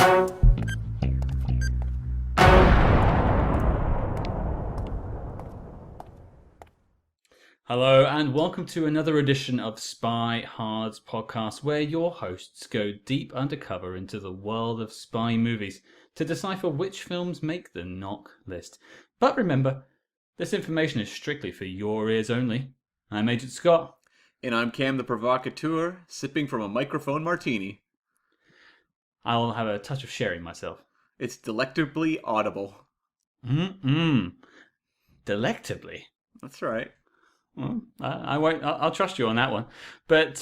Hello and welcome to another edition of SpyHards podcast, where your hosts go deep undercover into the world of spy movies to decipher which films make the knock list. But remember, this information is strictly for your ears only. I'm Agent Scott. And I'm Cam the Provocateur, sipping from a microphone martini. I'll have a touch of sherry myself. It's delectably audible. Delectably? That's right. Well, I won't. I'll trust you on that one. But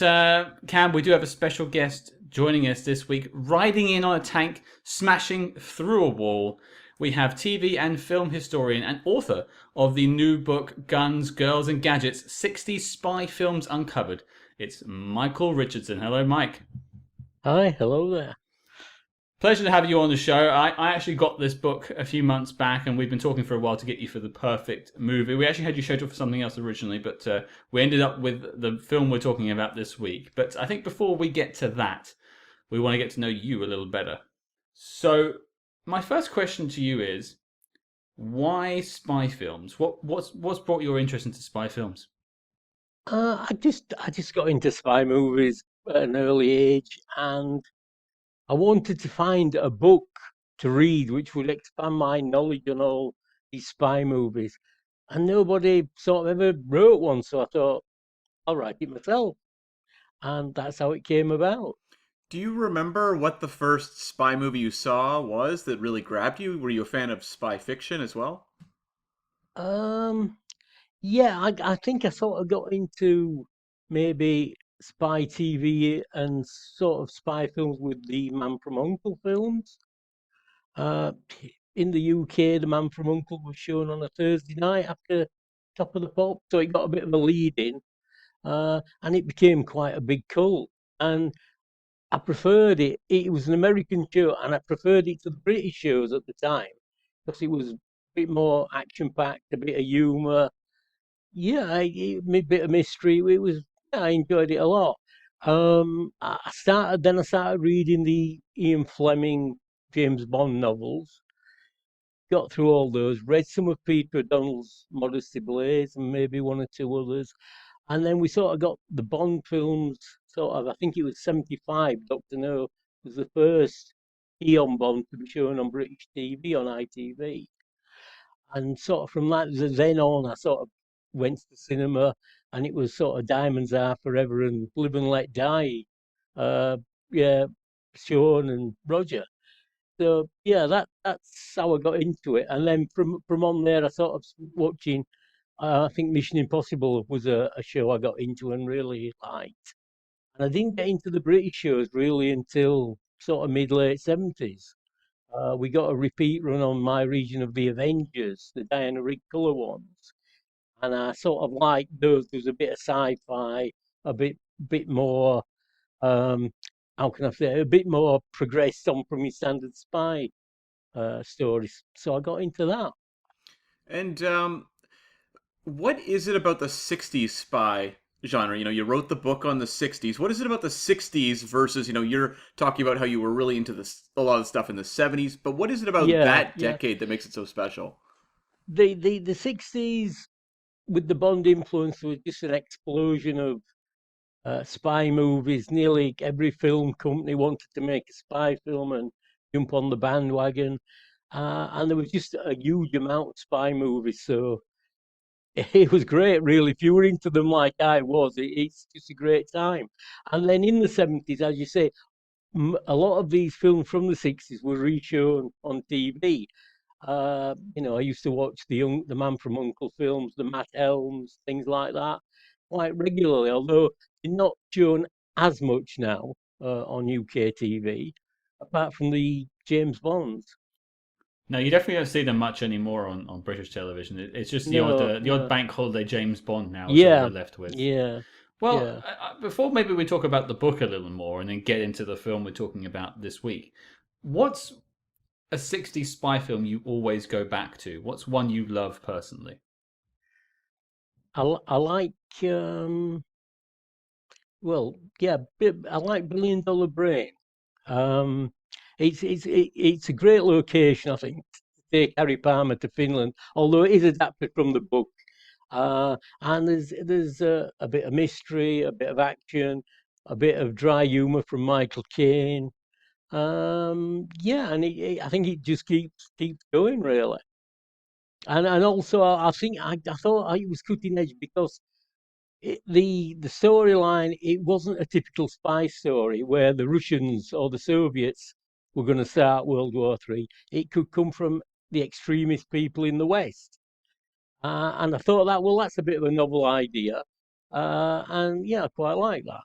Cam, we do have a special guest joining us this week, riding in on a tank, smashing through a wall. We have TV and film historian and author of the new book Guns, Girls and Gadgets, 60s Spy Films Uncovered. It's Michael Richardson. Hello, Mike. Hi, hello there. Pleasure to have you on the show. I actually got this book a few months back, and we've been talking for a while to get you for the perfect movie. We actually had you scheduled for something else originally, but we ended up with the film we're talking about this week. But I think before we get to that, we want to get to know you a little better. So my first question to you is, why spy films? What's brought your interest into spy films? I just got into spy movies at an early age, and I wanted to find a book to read which would expand my knowledge on all these spy movies. And nobody sort of ever wrote one, so I thought, I'll write it myself. And that's how it came about. Do you remember what the first spy movie you saw was that really grabbed you? Were you a fan of spy fiction as well? Yeah, I think I sort of got into maybe spy TV and sort of spy films with the Man from U.N.C.L.E. films. In the UK, the Man from U.N.C.L.E. was shown on a Thursday night after Top of the Pop, so it got a bit of a lead in, and it became quite a big cult. And I preferred it. It was an American show, and I preferred it to the British shows at the time because it was a bit more action-packed, a bit of humour. Yeah, a bit of mystery. I enjoyed it a lot. I started reading the Ian Fleming James Bond novels. Got through all those. Read some of Peter O'Donnell's Modesty Blaze and maybe one or two others. And then we sort of got the Bond films. Sort of, I think it was 75. Doctor No was the first Eon Bond to be shown on British TV on ITV. And sort of from that then on, I sort of went to the cinema, and it was sort of Diamonds Are Forever and Live and Let Die. Uh, yeah, Sean and Roger. So yeah, that's how I got into it. And then from on there, I sort of watching. I think Mission Impossible was a show I got into and really liked. And I didn't get into the British shows really until sort of mid-late 70s. We got a repeat run on My Region of the Avengers, the Diana Rigg colour ones, and I sort of liked those. There was a bit of sci-fi, a bit more. How can I say? A bit more progressed on from your standard spy stories. So I got into that. And what is it about the 60s spy genre? You know, you wrote the book on the 60s. What is it about the 60s versus, you're talking about how you were really into a lot of stuff in the 70s, but what is it about that decade that makes it so special? The 60s, with the Bond influence, was just an explosion of spy movies. Nearly every film company wanted to make a spy film and jump on the bandwagon. And there was just a huge amount of spy movies. So it was great, really. If you were into them like I was, it's just a great time. And then in the 70s, as you say, a lot of these films from the 60s were reshown on TV. I used to watch the Man from U.N.C.L.E. films, the Matt Helms, things like that, quite regularly, although they're not shown as much now on UK TV, apart from the James Bonds. No, you definitely don't see them much anymore on British television. It's just the odd bank holiday James Bond now is all we're left with. Yeah. Well, before maybe we talk about the book a little more and then get into the film we're talking about this week, what's a 60s spy film you always go back to? What's one you love personally? I like, I like Billion Dollar Brain. It's a great location, I think, to take Harry Palmer to Finland, although it is adapted from the book. And there's a bit of mystery, a bit of action, a bit of dry humour from Michael Caine. Yeah, and I think it just keeps going really. And also I think I thought it was cutting edge because the storyline, it wasn't a typical spy story where the Russians or the Soviets were going to start World War III. It could come from the extremist people in the West. And I thought that, well, that's a bit of a novel idea. And yeah, I quite like that.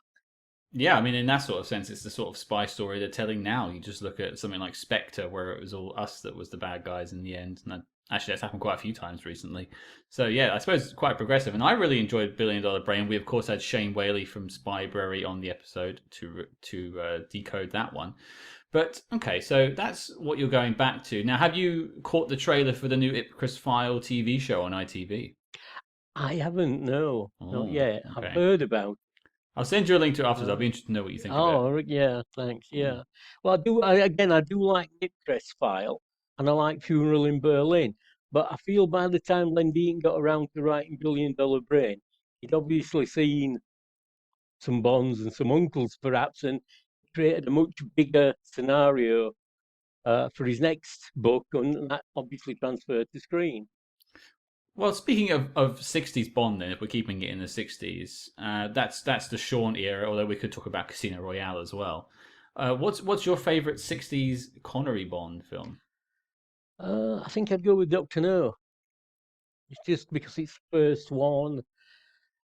Yeah, I mean, in that sort of sense, it's the sort of spy story they're telling now. You just look at something like Spectre, where it was all us that was the bad guys in the end. And actually, that's happened quite a few times recently. So yeah, I suppose it's quite progressive. And I really enjoyed Billion Dollar Brain. We of course had Shane Whaley from Spybrary on the episode to decode that one. But okay, so that's what you're going back to. Now, have you caught the trailer for the new Ipcris File TV show on ITV? I haven't, no, not Oh, yet. I've okay. heard about. I'll send you a link to it afterwards. I'll Uh, be interested to know what you think of it. oh, yeah, thanks. Mm. Yeah. Well, I do like Nipcrest File, and I like Funeral in Berlin. But I feel by the time Len Dean got around to writing Billion Dollar Brain, he'd obviously seen some bonds and some uncles, perhaps, and created a much bigger scenario for his next book, and that obviously transferred to screen. Well, speaking of 60s Bond, then, if we're keeping it in the 60s, that's the Sean era, although we could talk about Casino Royale as well. What's your favourite 60s Connery Bond film? I think I'd go with Doctor No. It's just because it's the first one.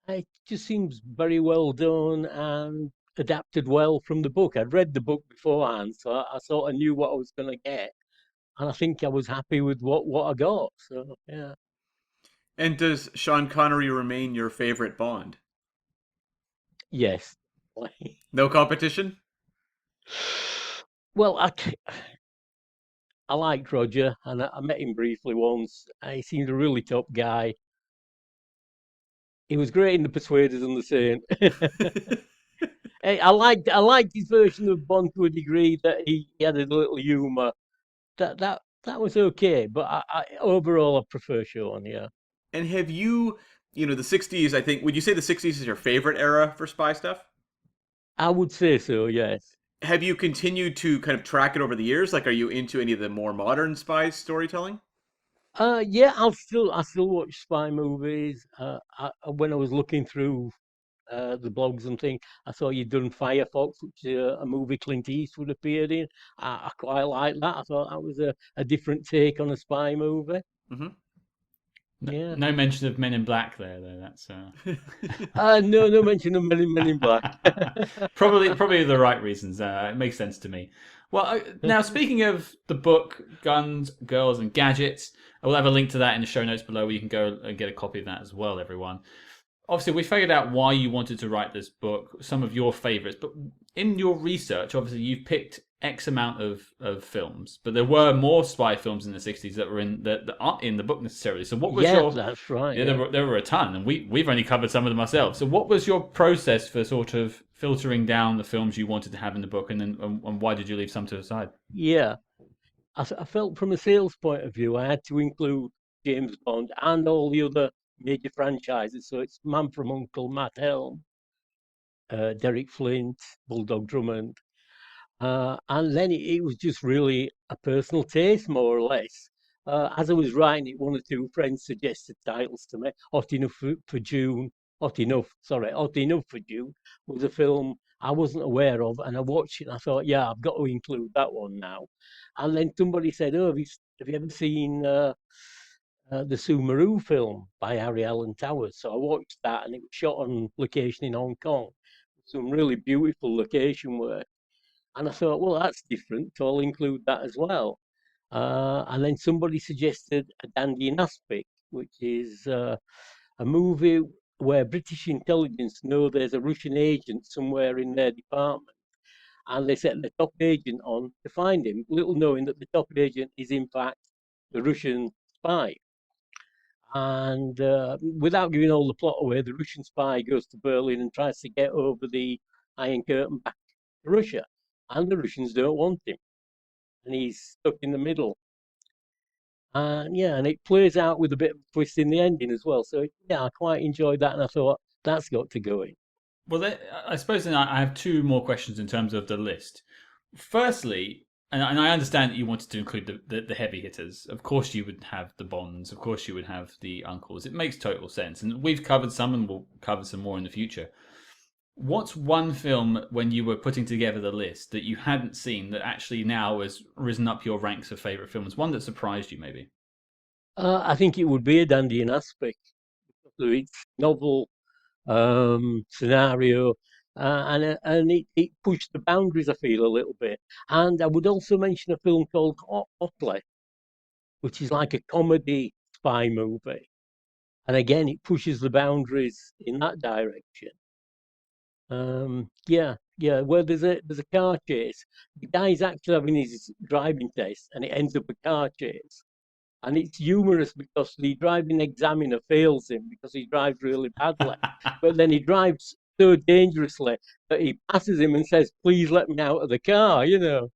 It just seems very well done and adapted well from the book. I'd read the book beforehand, so I sort of knew what I was going to get, and I think I was happy with what I got. So yeah, And does Sean Connery remain your favorite Bond? yes. No competition? Well, I liked Roger, and I met him briefly once. He seemed a really top guy. He was great in The Persuaders and the Saint. I liked his version of Bond to a degree that he had a little humour. That was okay, but overall I prefer Sean. Yeah, And have you, the 60s, I think, would you say the 60s is your favorite era for spy stuff? I would say so. Yes. Have you continued to kind of track it over the years? Like, are you into any of the more modern spy storytelling? Yeah, I still watch spy movies. When I was looking through the blogs and things, I saw you'd done Firefox, which is a movie Clint Eastwood appeared in. I quite like that. I thought that was a different take on a spy movie. Hmm. No, Yeah. no mention of Men in Black there, though. That's No mention of Men in Black. probably the right reasons. It makes sense to me. Well, now speaking of the book, Guns, Girls, and Gadgets, I will have a link to that in the show notes below where you can go and get a copy of that as well, everyone. Obviously, we figured out why you wanted to write this book, some of your favourites, but in your research, obviously, you've picked X amount of films, but there were more spy films in the 60s that were that aren't in the book necessarily. So what was Yeah, your... that's right. Yeah, Yeah. there were a ton, and we've only covered some of them ourselves. So, what was your process for sort of filtering down the films you wanted to have in the book, and then and why did you leave some to the side? Yeah. I felt from a sales point of view, I had to include James Bond and all the other major franchises. So it's Man from Uncle, Matt Helm, Derek Flint, Bulldog Drummond. And then it was just really a personal taste, more or less. As I was writing it, one or two friends suggested titles to me. Hot Enough for June. Hot Enough for June was a film I wasn't aware of. And I watched it and I thought, yeah, I've got to include that one now. And then somebody said, oh, have you ever seen the Sumaru film by Harry Allen Towers? So I watched that, and it was shot on location in Hong Kong. Some really beautiful location work. And I thought, well, that's different, so I'll include that as well. And then somebody suggested A Dandy in Aspic, which is a movie where British intelligence know there's a Russian agent somewhere in their department, and they set the top agent on to find him, little knowing that the top agent is in fact the Russian spy. And without giving all the plot away, the Russian spy goes to Berlin and tries to get over the Iron Curtain back to Russia, and the Russians don't want him. and he's stuck in the middle. And yeah, and it plays out with a bit of a twist in the ending as well. So yeah, I quite enjoyed that, and I thought that's got to go in. Well, I suppose then I have two more questions in terms of the list. Firstly, and I understand that you wanted to include the heavy hitters. Of course, you would have the Bonds. Of course, you would have the uncles. It makes total sense. And we've covered some and we'll cover some more in the future. What's one film when you were putting together the list that you hadn't seen that actually now has risen up your ranks of favourite films? One that surprised you, maybe? I think it would be a Dandy in aspect. So it's novel scenario, and it pushed the boundaries, I feel, a little bit. And I would also mention a film called Otley, which is like a comedy spy movie. And again, it pushes the boundaries in that direction. Yeah. Well, there's a car chase. The guy's actually having his driving test, and it ends up a car chase. And it's humorous because the driving examiner fails him because he drives really badly. But then he drives so dangerously that he passes him and says, "Please let me out of the car," you know.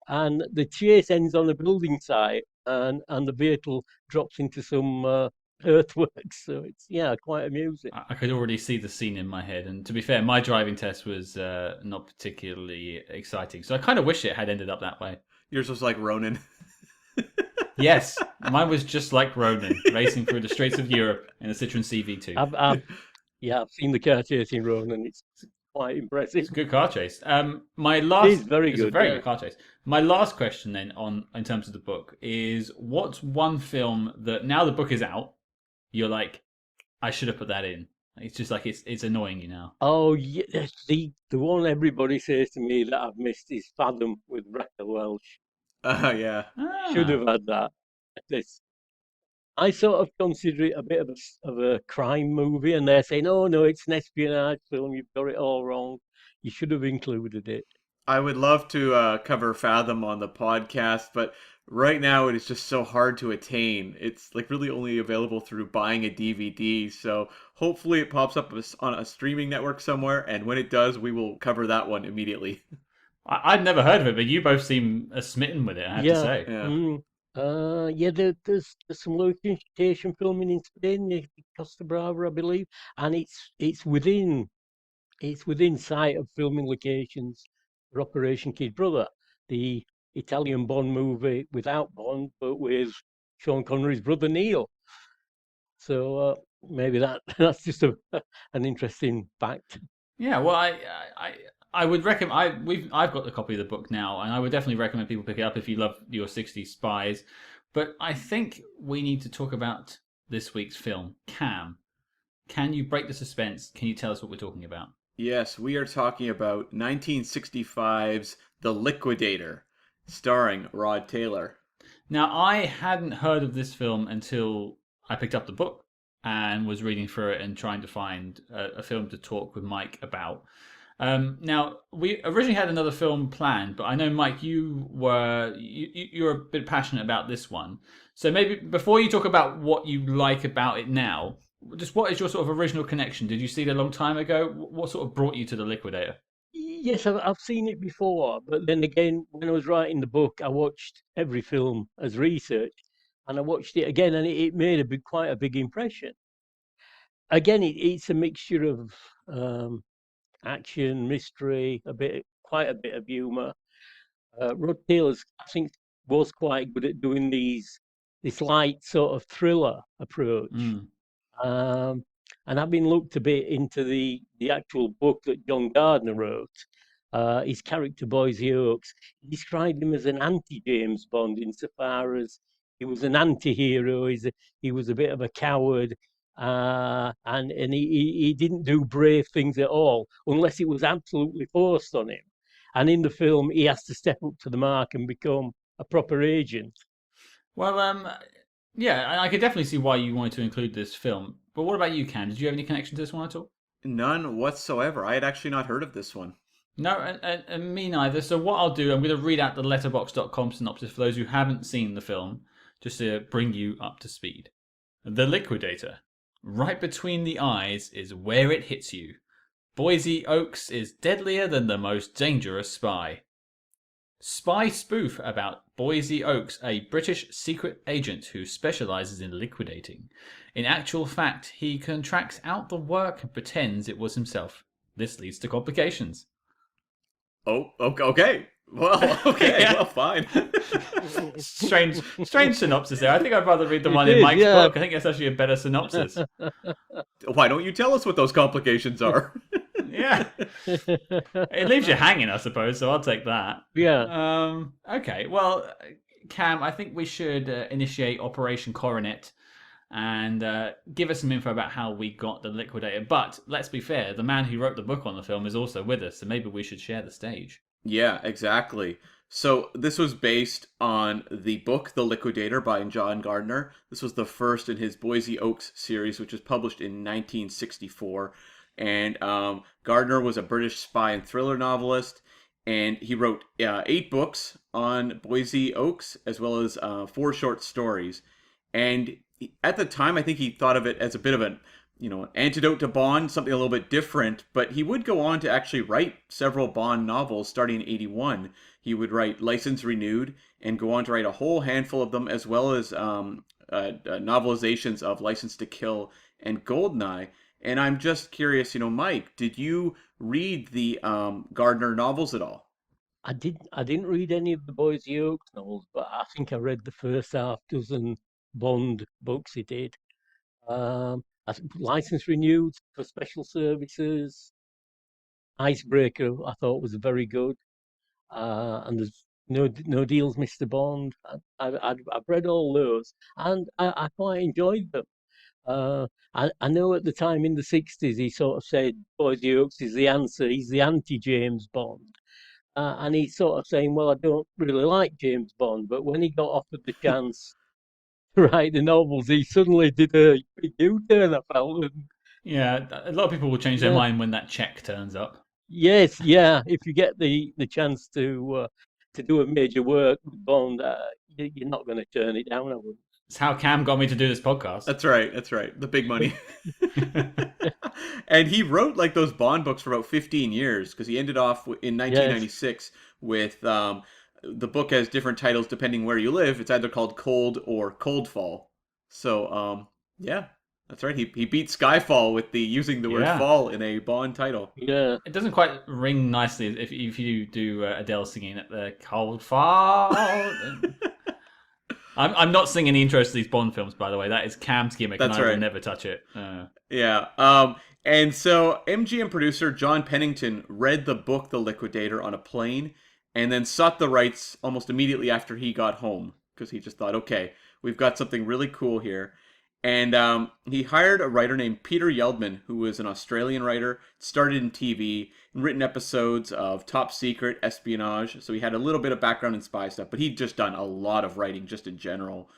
And the chase ends on a building site, and the vehicle drops into some earthworks. So it's quite amusing. I could already see the scene in my head. And to be fair, my driving test was not particularly exciting. So I kind of wish it had ended up that way. Yours was like Ronin. Yes, mine was just like Ronin, racing through the streets of Europe in a Citroen CV2. I've seen the car chasing Ronin. It's quite impressive. It's a good car chase. It is very good. It's a very good car chase. My last question then, in terms of the book, is what's one film that now the book is out, you're like, I should have put that in. It's just like it's annoying you now. Oh yeah, the one everybody says to me that I've missed is Fathom with Raquel Welch. Yeah. Should have had that. I sort of consider it a bit of a crime movie, and they're saying, "Oh no, it's an espionage film. You've got it all wrong. You should have included it." I would love to cover Fathom on the podcast, but right now it is just so hard to attain. It's like really only available through buying a DVD. So hopefully it pops up on a streaming network somewhere, and when it does, we will cover that one immediately. I'd never heard of it, but you both seem smitten with it, I have to say. Yeah. There's some location filming in Spain, near Costa Brava, I believe, and it's within sight of filming locations for Operation Kid Brother, the Italian Bond movie without Bond, but with Sean Connery's brother Neil. So maybe that's just an interesting fact. Yeah, well, I would recommend. I've got the copy of the book now, and I would definitely recommend people pick it up if you love your 60s spies. But I think we need to talk about this week's film, Cam. Can you break the suspense? Can you tell us what we're talking about? Yes, we are talking about 1965's The Liquidator, starring Rod Taylor. Now, I hadn't heard of this film until I picked up the book and was reading through it and trying to find a film to talk with Mike about. Now, we originally had another film planned, but I know, Mike, you're a bit passionate about this one. So maybe before you talk about what you like about it now, just what is your sort of original connection? Did you see it a long time ago? What sort of brought you to The Liquidator? Yes, I've seen it before, but then again, when I was writing the book, I watched every film as research, and I watched it again, and it made quite a big impression. Again, it's a mixture of action, mystery, quite a bit of humour. Rod Taylor's, I think, was quite good at doing this light sort of thriller approach. Um, and having looked a bit into the actual book that John Gardner wrote, his character Boise Oaks, he described him as an anti-James Bond insofar as he was an anti-hero. He was a bit of a coward, and he didn't do brave things at all unless it was absolutely forced on him. And in the film, he has to step up to the mark and become a proper agent. Well, yeah, I could definitely see why you wanted to include this film. But what about you, Cam? Did you have any connection to this one at all? None whatsoever. I had actually not heard of this one. No, and me neither. So what I'll do, I'm going to read out the letterbox.com synopsis for those who haven't seen the film, just to bring you up to speed. The Liquidator. Right between the eyes is where it hits you. Boise Oaks is deadlier than the most dangerous spy. Spy spoof about Boise Oaks, a British secret agent who specializes in liquidating. In actual fact, he contracts out the work and pretends it was himself. This leads to complications. Oh, okay. Well, okay. Yeah. Well, fine. Strange synopsis there. I think I'd rather read the It one in is, Mike's yeah. book. I think it's actually a better synopsis. Why don't you tell us what those complications are? Yeah. It leaves you hanging, I suppose, so I'll take that. Yeah. Okay, well, Cam, I think we should initiate Operation Coronet and give us some info about how we got the Liquidator. But let's be fair, the man who wrote the book on the film is also with us, so maybe we should share the stage. Yeah, exactly. So this was based on the book The Liquidator by John Gardner. This was the first in his Boise Oaks series, which was published in 1964. And Gardner was a British spy and thriller novelist, and he wrote 8 books on Boise Oaks, as well as 4 short stories. And at the time, I think he thought of it as a bit of an antidote to Bond, something a little bit different, but he would go on to actually write several Bond novels starting in 81. He would write License Renewed and go on to write a whole handful of them, as well as novelizations of License to Kill and Goldeneye. And I'm just curious, Mike, did you read the Gardner novels at all? I didn't read any of the Boise Oaks novels, but I think I read the first half dozen Bond books he did. License Renewed for Special Services, Icebreaker, I thought was very good. And there's no deals, Mr. Bond. I've read all those, and I quite enjoyed them. I know at the time in the 60s he sort of said Boise Oaks is the answer. He's the anti-James Bond. And he's sort of saying, well, I don't really like James Bond, but when he got offered the chance to write the novels, he suddenly did a big U-turn, I felt. Yeah, a lot of people will change their Yeah. mind when that check turns up. Yes, yeah. If you get the chance to do a major work with Bond, you're not going to turn it down, I wouldn't. It's how Cam got me to do this podcast. That's right. The big money. And he wrote like those Bond books for about 15 years, because he ended off in 1996 with the book has different titles depending where you live. It's either called Cold or Coldfall. So yeah, that's right. He beat Skyfall with the using the word Yeah. fall in a Bond title. Yeah. It doesn't quite ring nicely if you do Adele singing at the cold fall. I'm not singing the intros to these Bond films, by the way. That is Cam's gimmick, That's and I will right. never touch it. Yeah. And so MGM producer John Pennington read the book The Liquidator on a plane and then sought the rights almost immediately after he got home, because he just thought, okay, we've got something really cool here. And he hired a writer named Peter Yeldman, who was an Australian writer, started in TV, and written episodes of Top Secret, espionage. So he had a little bit of background in spy stuff, but he'd just done a lot of writing just in general.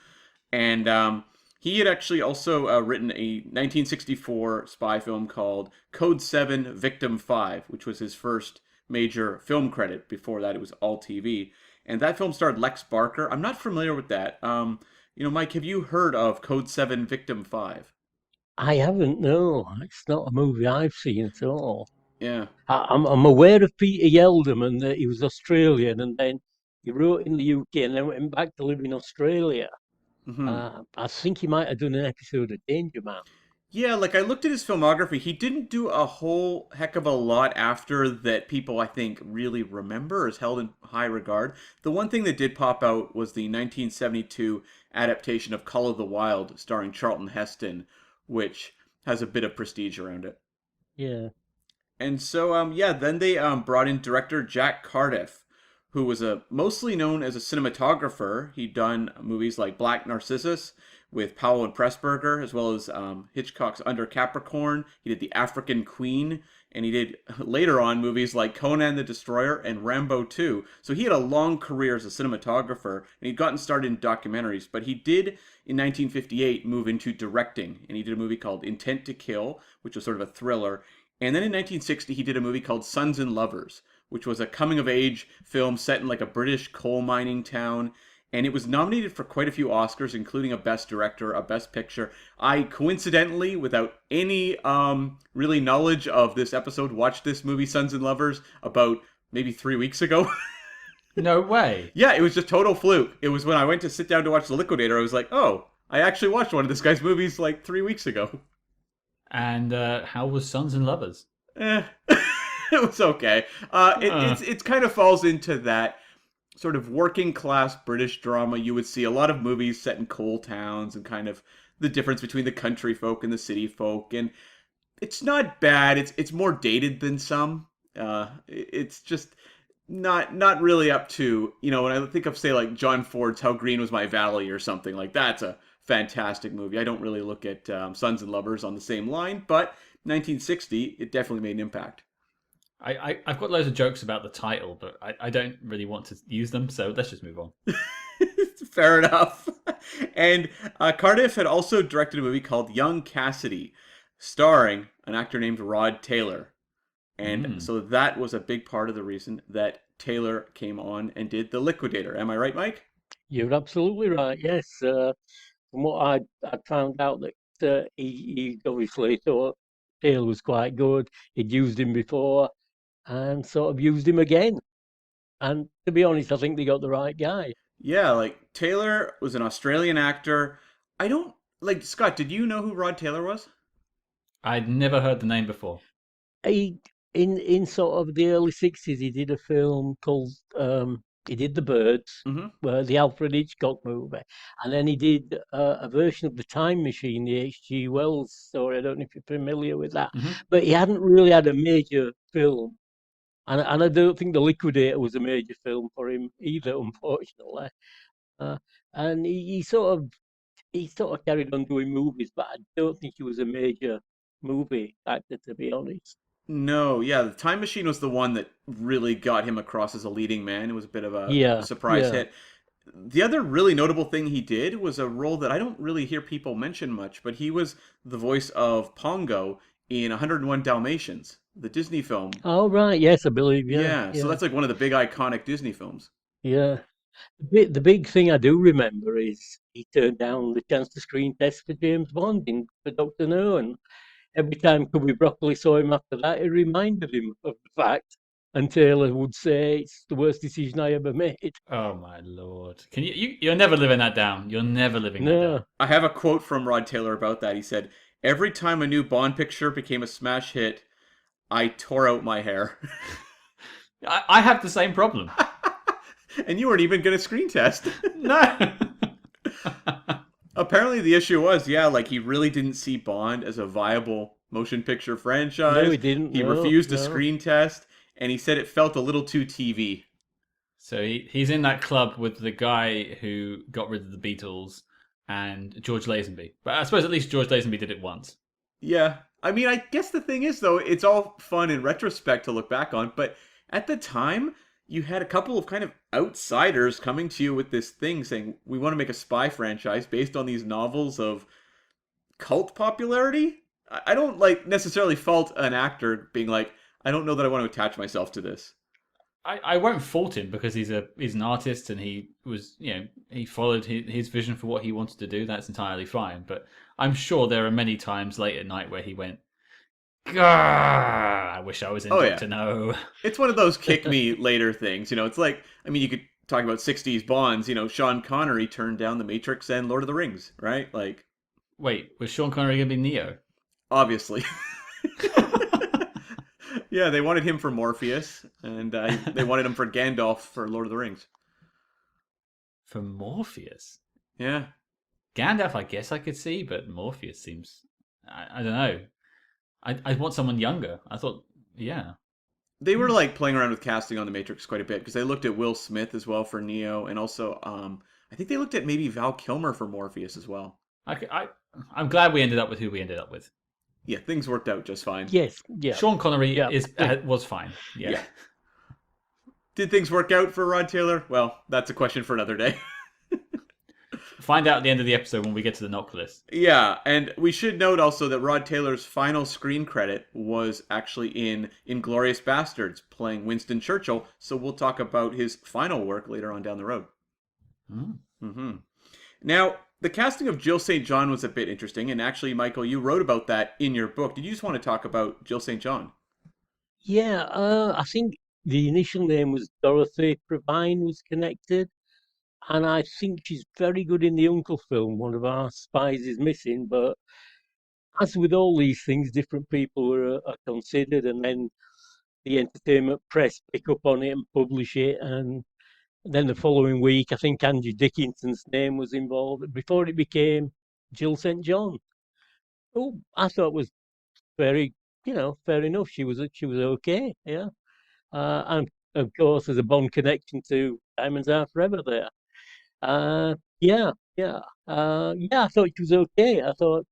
And he had actually also written a 1964 spy film called Code 7, Victim 5, which was his first major film credit. Before that, it was all TV. And that film starred Lex Barker. I'm not familiar with that. Mike, have you heard of Code 7, Victim 5? I haven't, no. It's not a movie I've seen at all. Yeah. I'm aware of Peter Yeldman and that he was Australian, and then he wrote in the UK and then went back to live in Australia. Mm-hmm. I think he might have done an episode of Danger Man. Yeah, like I looked at his filmography. He didn't do a whole heck of a lot after that people, I think, really remember or is held in high regard. The one thing that did pop out was the 1972 adaptation of Call of the Wild starring Charlton Heston, which has a bit of prestige around it. Yeah. And so, then they brought in director Jack Cardiff, who was mostly known as a cinematographer. He'd done movies like Black Narcissus with Powell and Pressburger, as well as Hitchcock's Under Capricorn. He did The African Queen, and he did later on movies like Conan the Destroyer and Rambo 2. So he had a long career as a cinematographer, and he'd gotten started in documentaries, but he did in 1958 move into directing, and he did a movie called Intent to Kill, which was sort of a thriller. And then in 1960, he did a movie called Sons and Lovers, which was a coming-of-age film set in like a British coal mining town. And it was nominated for quite a few Oscars, including a Best Director, a Best Picture. I coincidentally, without any really knowledge of this episode, watched this movie, Sons and Lovers, about maybe 3 weeks ago. No way. Yeah, it was just total fluke. It was when I went to sit down to watch The Liquidator, I was like, oh, I actually watched one of this guy's movies like 3 weeks ago. And how was Sons and Lovers? Eh, it was okay. It's kind of falls into that sort of working class British drama. You would see a lot of movies set in coal towns and kind of the difference between the country folk and the city folk. And it's not bad. It's more dated than some. It's just not really up to, when I think of, say, like John Ford's How Green Was My Valley or something, like that's a fantastic movie. I don't really look at Sons and Lovers on the same line, but 1960, it definitely made an impact. I've got loads of jokes about the title, but I don't really want to use them, so let's just move on. Fair enough. And Cardiff had also directed a movie called Young Cassidy, starring an actor named Rod Taylor. And so that was a big part of the reason that Taylor came on and did The Liquidator. Am I right, Mike? You're absolutely right. Yes. From what I found out that he obviously thought Taylor was quite good. He'd used him before and sort of used him again. And to be honest, I think they got the right guy. Yeah, like Taylor was an Australian actor. I don't like Scott, did you know who Rod Taylor was? I'd never heard the name before. He in sort of the early 60s, he did a film called he did The Birds, the Alfred Hitchcock movie, and then he did a version of The Time Machine, the H.G. Wells story. I don't know if you're familiar with that, but he hadn't really had a major film, and I don't think The Liquidator was a major film for him either, unfortunately. And he sort of carried on doing movies, but I don't think he was a major movie actor, to be honest. No, yeah, The Time Machine was the one that really got him across as a leading man. It was a bit of a Yeah, surprise yeah. hit. The other really notable thing he did was a role that I don't really hear people mention much, but he was the voice of Pongo in 101 Dalmatians, the Disney film. Oh, right. Yes, I believe. Yeah, Yeah, so yeah, that's like one of the big iconic Disney films. yeah. The big thing I do remember is he turned down the chance to screen test for James Bond for Doctor No, and every time Cubby Broccoli saw him after that, it reminded him of the fact. And Taylor would say, "It's the worst decision I ever made." Oh my lord! Can you're never living that down. You're never living that down. No, I have a quote from Rod Taylor about that. He said, "Every time a new Bond picture became a smash hit, I tore out my hair." I have the same problem. And you weren't even going to screen test. No. Apparently the issue was, yeah, like he really didn't see Bond as a viable motion picture franchise. no, he didn't. He No, refused to no. screen test, and he said it felt a little too TV. So he's in that club with the guy who got rid of the Beatles and George Lazenby. But I suppose at least George Lazenby did it once. Yeah. I mean, I guess the thing is, though, it's all fun in retrospect to look back on, but at the time, you had a couple of kind of outsiders coming to you with this thing saying, we want to make a spy franchise based on these novels of cult popularity. I don't like necessarily fault an actor being like, I don't know that I want to attach myself to this. I won't fault him because he's an artist and he was, he followed his vision for what he wanted to do. That's entirely fine. But I'm sure there are many times late at night where he went, "Gah, I wish I was in Doctor No." It's one of those kick me later things. It's like, I mean, you could talk about 60s Bonds. Sean Connery turned down The Matrix and Lord of the Rings, right? Like, wait, was Sean Connery going to be Neo? Obviously. Yeah, they wanted him for Morpheus, and they wanted him for Gandalf for Lord of the Rings. For Morpheus? Yeah. Gandalf, I guess I could see, but Morpheus seems... I don't know. I want someone younger. I thought, yeah. They were like playing around with casting on The Matrix quite a bit, because they looked at Will Smith as well for Neo, and also I think they looked at maybe Val Kilmer for Morpheus as well. I'm glad we ended up with who we ended up with. Yeah, things worked out just fine. Yes, yeah. Sean Connery was fine. Yeah. Did things work out for Rod Taylor? Well, that's a question for another day. Find out at the end of the episode when we get to the knock list. Yeah, and we should note also that Rod Taylor's final screen credit was actually in *Inglourious Bastards*, playing Winston Churchill, so we'll talk about his final work later on down the road. Now, the casting of Jill St. John was a bit interesting, and actually, Michael, you wrote about that in your book. Did you just want to talk about Jill St. John? Yeah, I think the initial name was Dorothy Provine was connected, and I think she's very good in the Uncle film. One of our spies is missing, but as with all these things, different people are considered, and then the entertainment press pick up on it and publish it, and then the following week, I think Angie Dickinson's name was involved before it became Jill St. John. Oh, I thought was very, fair enough. She was okay, yeah. And of course, there's a Bond connection to Diamonds Are Forever there. Yeah, yeah, yeah. I thought she was okay. I thought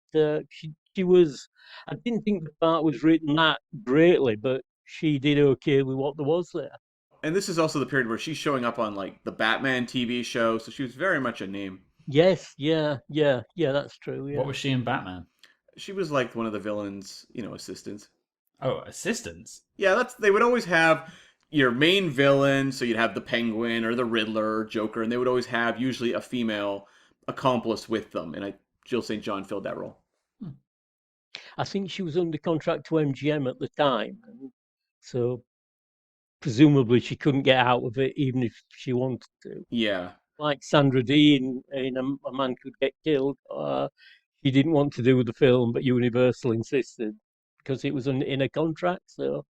she was. I didn't think the part was written that greatly, but she did okay with what there was there. And this is also the period where she's showing up on like the Batman TV show, so she was very much a name. Yes, yeah, yeah, yeah. That's true. What Yeah. was she in Batman? She was like one of the villains, assistants. Oh, assistants. Yeah, they would always have your main villain, so you'd have the Penguin or the Riddler or Joker, and they would always have usually a female accomplice with them, and Jill St. John filled that role. I think she was under contract to MGM at the time, so presumably she couldn't get out of it even if she wanted to. Yeah. Like Sandra Dee in A Man Could Get Killed, she didn't want to do the film, but Universal insisted because it was in a contract, so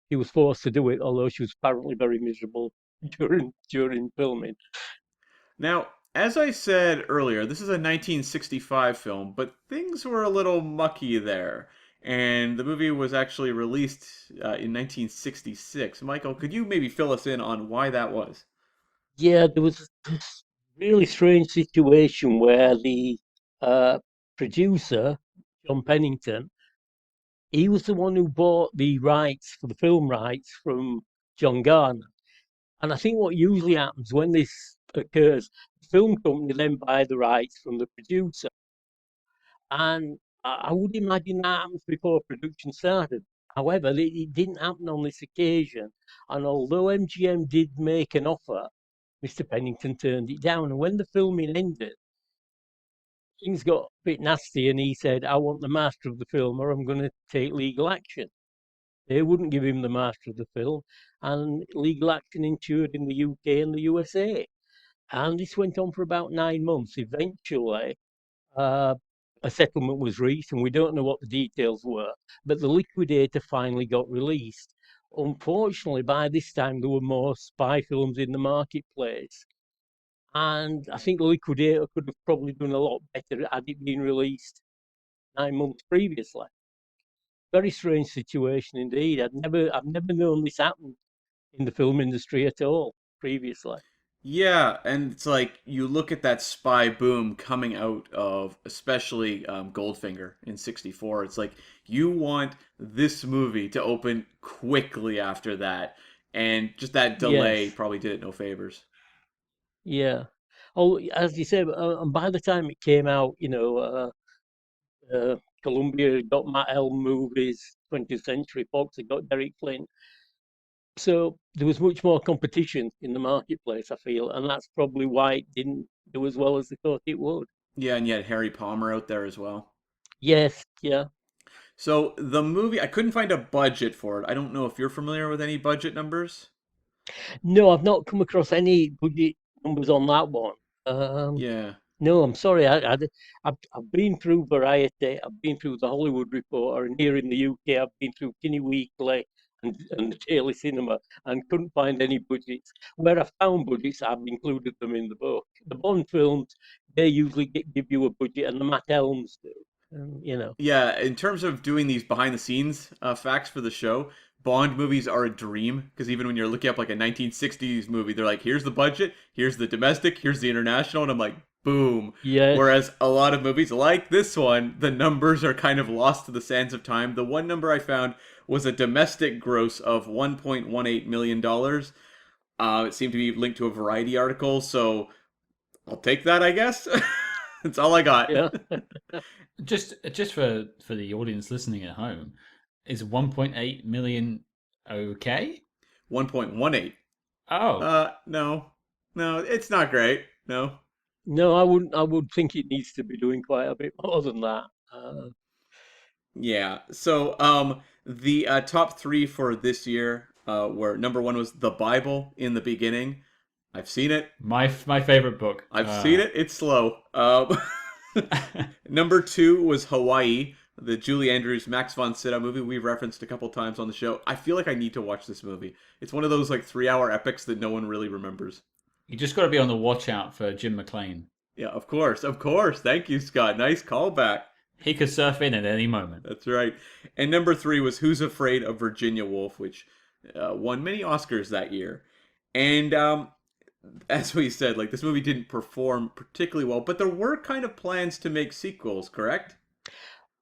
she was forced to do it. Although she was apparently very miserable during filming. Now, as I said earlier, this is a 1965 film, but things were a little mucky there. And the movie was actually released in 1966. Michael, could you maybe fill us in on why that was? Yeah, there was this really strange situation where the uh, producer, John Pennington, he was the one who bought the rights for the film rights from John Gardner. And I think what usually happens when this occurs, the film company then buy the rights from the producer. And I would imagine that happens before production started. However, it didn't happen on this occasion. And although MGM did make an offer, Mr. Pennington turned it down. And when the filming ended, things got a bit nasty, and he said, I want the master of the film or I'm going to take legal action. They wouldn't give him the master of the film, and legal action ensued in the UK and the USA. And this went on for about 9 months. Eventually, uh, a settlement was reached, and we don't know what the details were, but the Liquidator finally got released. Unfortunately, by this time, there were more spy films in the marketplace. And I think the Liquidator could have probably done a lot better had it been released 9 months previously. Very strange situation indeed. I've never known this happen in the film industry at all previously. Yeah, and it's like you look at that spy boom coming out of especially Goldfinger in '64. It's like you want this movie to open quickly after that, and just that delay Yes, probably did it no favors. yeah. Oh, as you said, and by the time it came out, Columbia had got Matt Helm movies, 20th Century Fox had got Derek Flint. So there was much more competition in the marketplace, I feel, and that's probably why it didn't do as well as they thought it would. Yeah, and yet Harry Palmer out there as well. Yes, yeah. So the movie, I couldn't find a budget for it. I don't know if you're familiar with any budget numbers. No, I've not come across any budget numbers on that one. Um, Yeah. no, I'm sorry. I've been through Variety, I've been through the Hollywood Reporter, and here in the UK, I've been through Kinney Weekly and the Daily Cinema, and couldn't find any budgets. Where I found budgets, I've included them in the book. The Bond films, they usually give you a budget, and the Matt Helms do. You know. Yeah, in terms of doing these behind the scenes facts for the show, Bond movies are a dream because even when you're looking up like a 1960s movie, they're like, here's the budget, here's the domestic, here's the international, and I'm like, boom. Yes. Whereas a lot of movies like this one, the numbers are kind of lost to the sands of time. The one number I found was a domestic gross of $1.18 million. It seemed to be linked to a Variety article, so I'll take that, I guess. That's all I got. Yeah. Just for the audience listening at home, is 1.8 million okay? 1.18. Oh, No. No, it's not great. No. No, I wouldn't. I would think it needs to be doing quite a bit more than that. Yeah. So, the top three for this year where number one was The Bible in the Beginning. I've seen it. My favorite book. I've seen it. It's slow. Number two was Hawaii, the Julie Andrews, Max von Sydow movie we've referenced a couple times on the show. I feel like I need to watch this movie. It's one of those like 3 hour epics that no one really remembers. You just got to be on the watch out for Jim McClane. Yeah, of course, of course. Thank you, Scott. Nice callback. He could surf in at any moment. That's right. And number three was Who's Afraid of Virginia Woolf, which won many Oscars that year. And as we said, like this movie didn't perform particularly well, but there were kind of plans to make sequels, correct?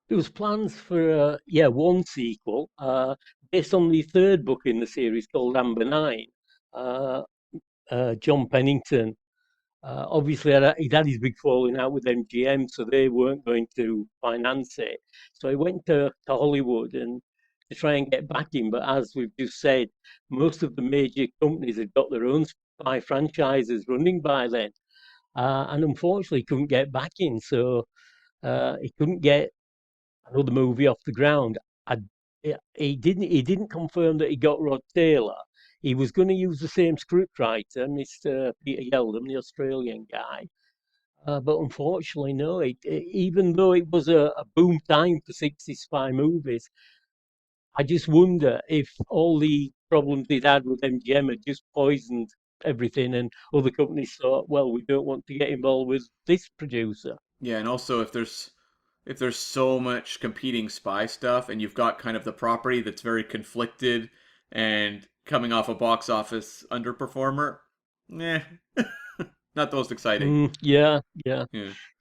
There was plans for one sequel based on the third book in the series called Amber 9. John Pennington obviously he'd had his big falling out with MGM, so they weren't going to finance it. So he went to Hollywood and to try and get backing. But as we've just said, most of the major companies had got their own spy franchises running by then, and unfortunately couldn't get backing. So he couldn't get another movie off the ground. I, he didn't confirm that he got Rod Taylor. He was going to use the same scriptwriter, Mr. Peter Yeldham, the Australian guy. But unfortunately, no. Even though it was a boom time for 60 spy movies, I just wonder if all the problems he'd had with MGM had just poisoned everything, and other companies thought, well, we don't want to get involved with this producer. Yeah, and also if there's so much competing spy stuff and you've got kind of the property that's very conflicted and coming off a box office underperformer, not the most exciting. Yeah.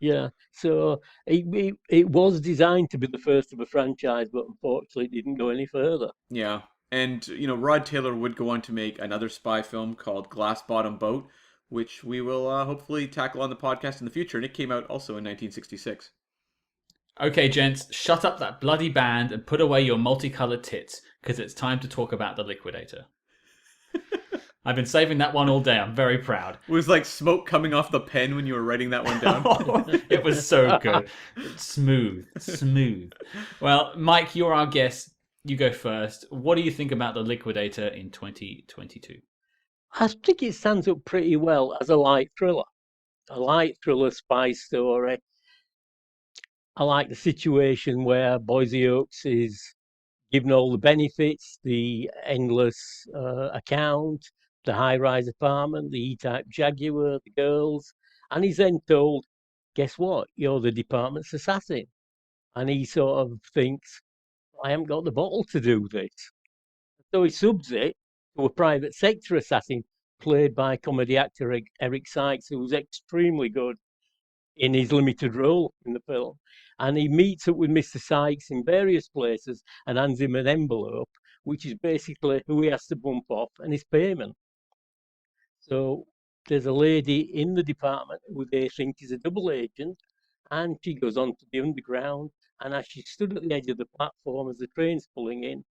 Yeah. So it was designed to be the first of a franchise, but unfortunately, it didn't go any further. Yeah. And, Rod Taylor would go on to make another spy film called Glass Bottom Boat, which we will hopefully tackle on the podcast in the future. And it came out also in 1966. Okay, gents, shut up that bloody band and put away your multicolored tits, because it's time to talk about The Liquidator. I've been saving that one all day. I'm very proud. It was like smoke coming off the pen when you were writing that one down. It was so good. Smooth. Well, Mike, you're our guest. You go first. What do you think about The Liquidator in 2022? I think it stands up pretty well as a light thriller. A light thriller spy story. I like the situation where Boise Oaks is given all the benefits, the endless account, the high-rise apartment, the E-type Jaguar, the girls, and he's then told, guess what, you're the department's assassin. And he sort of thinks, I haven't got the bottle to do this. So he subs it to a private sector assassin played by comedy actor Eric Sykes, who was extremely good in his limited role in the film. And he meets up with Mr. Sykes in various places and hands him an envelope, which is basically who he has to bump off and his payment. So there's a lady in the department who they think is a double agent, and she goes on to the underground. And as she stood at the edge of the platform as the train's pulling in,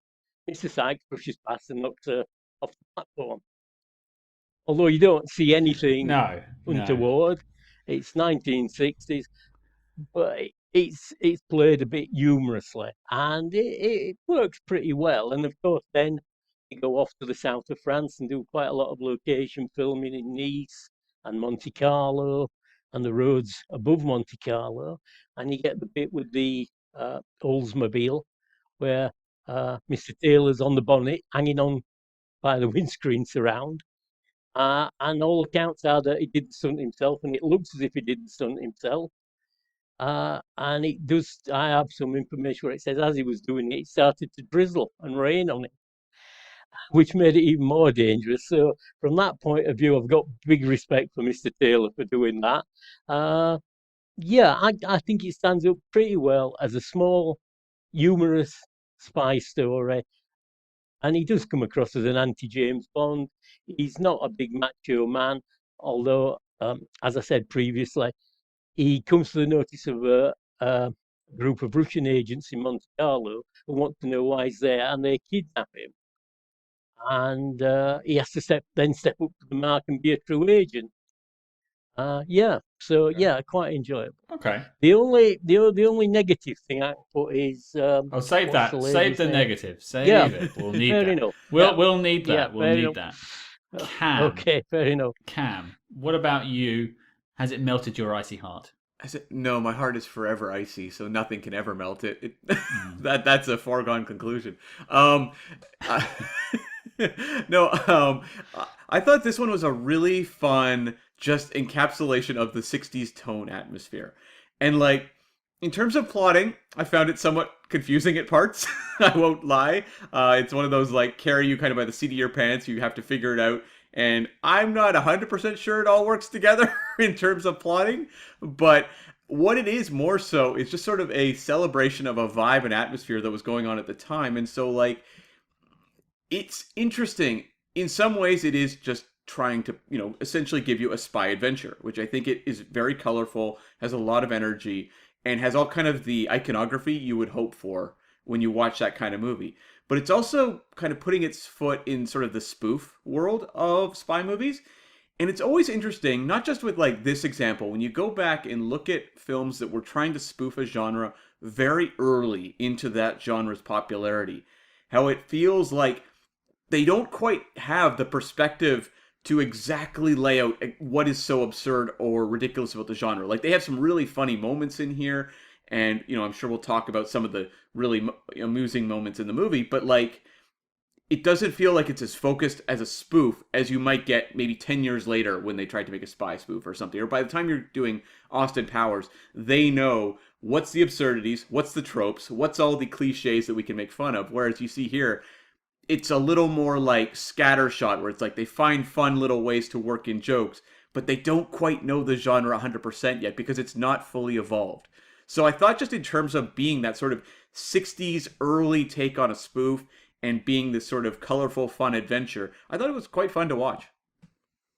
Mr. Sykes brushes past and knocks her off the platform. Although you don't see anything untoward. It's 1960s, but it's played a bit humorously, and it works pretty well. And of course, then you go off to the south of France and do quite a lot of location filming in Nice and Monte Carlo and the roads above Monte Carlo, and you get the bit with the Oldsmobile where Mr. Taylor's on the bonnet, hanging on by the windscreen surround. And all accounts are that he did the stunt himself, and it looks as if he did the stunt himself. And it does. I have some information where it says as he was doing it, it started to drizzle and rain on him, which made it even more dangerous. So from that point of view, I've got big respect for Mr. Taylor for doing that. I think it stands up pretty well as a small, humorous spy story. And he does come across as an anti-James Bond. He's not a big macho man, although, as I said previously, he comes to the notice of a group of Russian agents in Monte Carlo who want to know why he's there, and they kidnap him. And he has to step up to the mark and be a true agent. Yeah, so yeah, quite enjoyable. Okay. The only negative thing I can put is I'll save what's the that. Save lady's the name? negative. Yeah, Save it. We'll need fair that. enough. Yeah, We'll need yeah, that. We'll fair need enough. that. Uh, Cam. Okay, fair enough. Cam. What about you? Has it melted your icy heart? I said, no, my heart is forever icy, so nothing can ever melt it. Mm. That's a foregone conclusion. I, no, I thought this one was a really fun, just encapsulation of the '60s tone atmosphere, and like in terms of plotting, I found it somewhat confusing at parts. I won't lie. It's one of those like carry you kind of by the seat of your pants. You have to figure it out. And I'm not 100% sure it all works together in terms of plotting, but what it is more so is just sort of a celebration of a vibe and atmosphere that was going on at the time. And so, like, it's interesting. In some ways, it is just trying to, essentially give you a spy adventure, which I think it is very colorful, has a lot of energy, and has all kind of the iconography you would hope for when you watch that kind of movie. But it's also kind of putting its foot in sort of the spoof world of spy movies. And it's always interesting, not just with like this example, when you go back and look at films that were trying to spoof a genre very early into that genre's popularity, how it feels like they don't quite have the perspective to exactly lay out what is so absurd or ridiculous about the genre. Like, they have some really funny moments in here, and I'm sure we'll talk about some of the really amusing moments in the movie, but like, it doesn't feel like it's as focused as a spoof as you might get maybe 10 years later when they tried to make a spy spoof or something. Or by the time you're doing Austin Powers, they know what's the absurdities, what's the tropes, what's all the cliches that we can make fun of. Whereas you see here, it's a little more like scattershot, where it's like they find fun little ways to work in jokes, but they don't quite know the genre 100% yet because it's not fully evolved. So I thought, just in terms of being that sort of 60s early take on a spoof and being this sort of colorful, fun adventure, I thought it was quite fun to watch.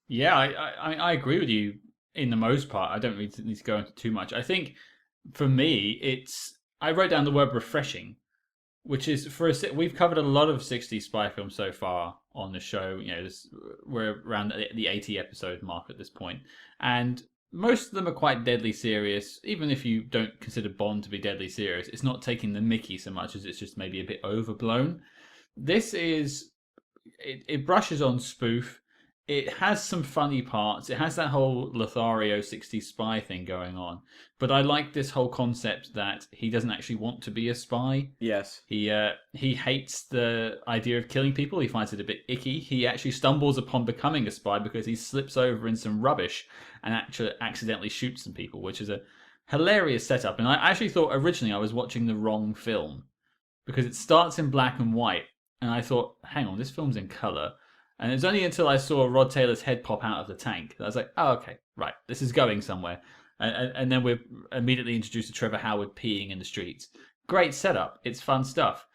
Yeah, I agree with you in the most part. I don't need to go into too much. I think for me, I wrote down the word refreshing, which is we've covered a lot of 60s spy films so far on the show. We're around the 80 episode mark at this point, and most of them are quite deadly serious. Even if you don't consider Bond to be deadly serious, it's not taking the mickey so much as it's just maybe a bit overblown. It brushes on spoof. It has some funny parts. It has that whole Lothario 60s spy thing going on. But I like this whole concept that he doesn't actually want to be a spy. Yes. He hates the idea of killing people. He finds it a bit icky. He actually stumbles upon becoming a spy because he slips over in some rubbish and actually accidentally shoots some people, which is a hilarious setup. And I actually thought originally I was watching the wrong film because it starts in black and white. And I thought, hang on, this film's in color. And it was only until I saw Rod Taylor's head pop out of the tank that I was like, oh, okay, right, this is going somewhere. And then we're immediately introduced to Trevor Howard peeing in the streets. Great setup. It's fun stuff.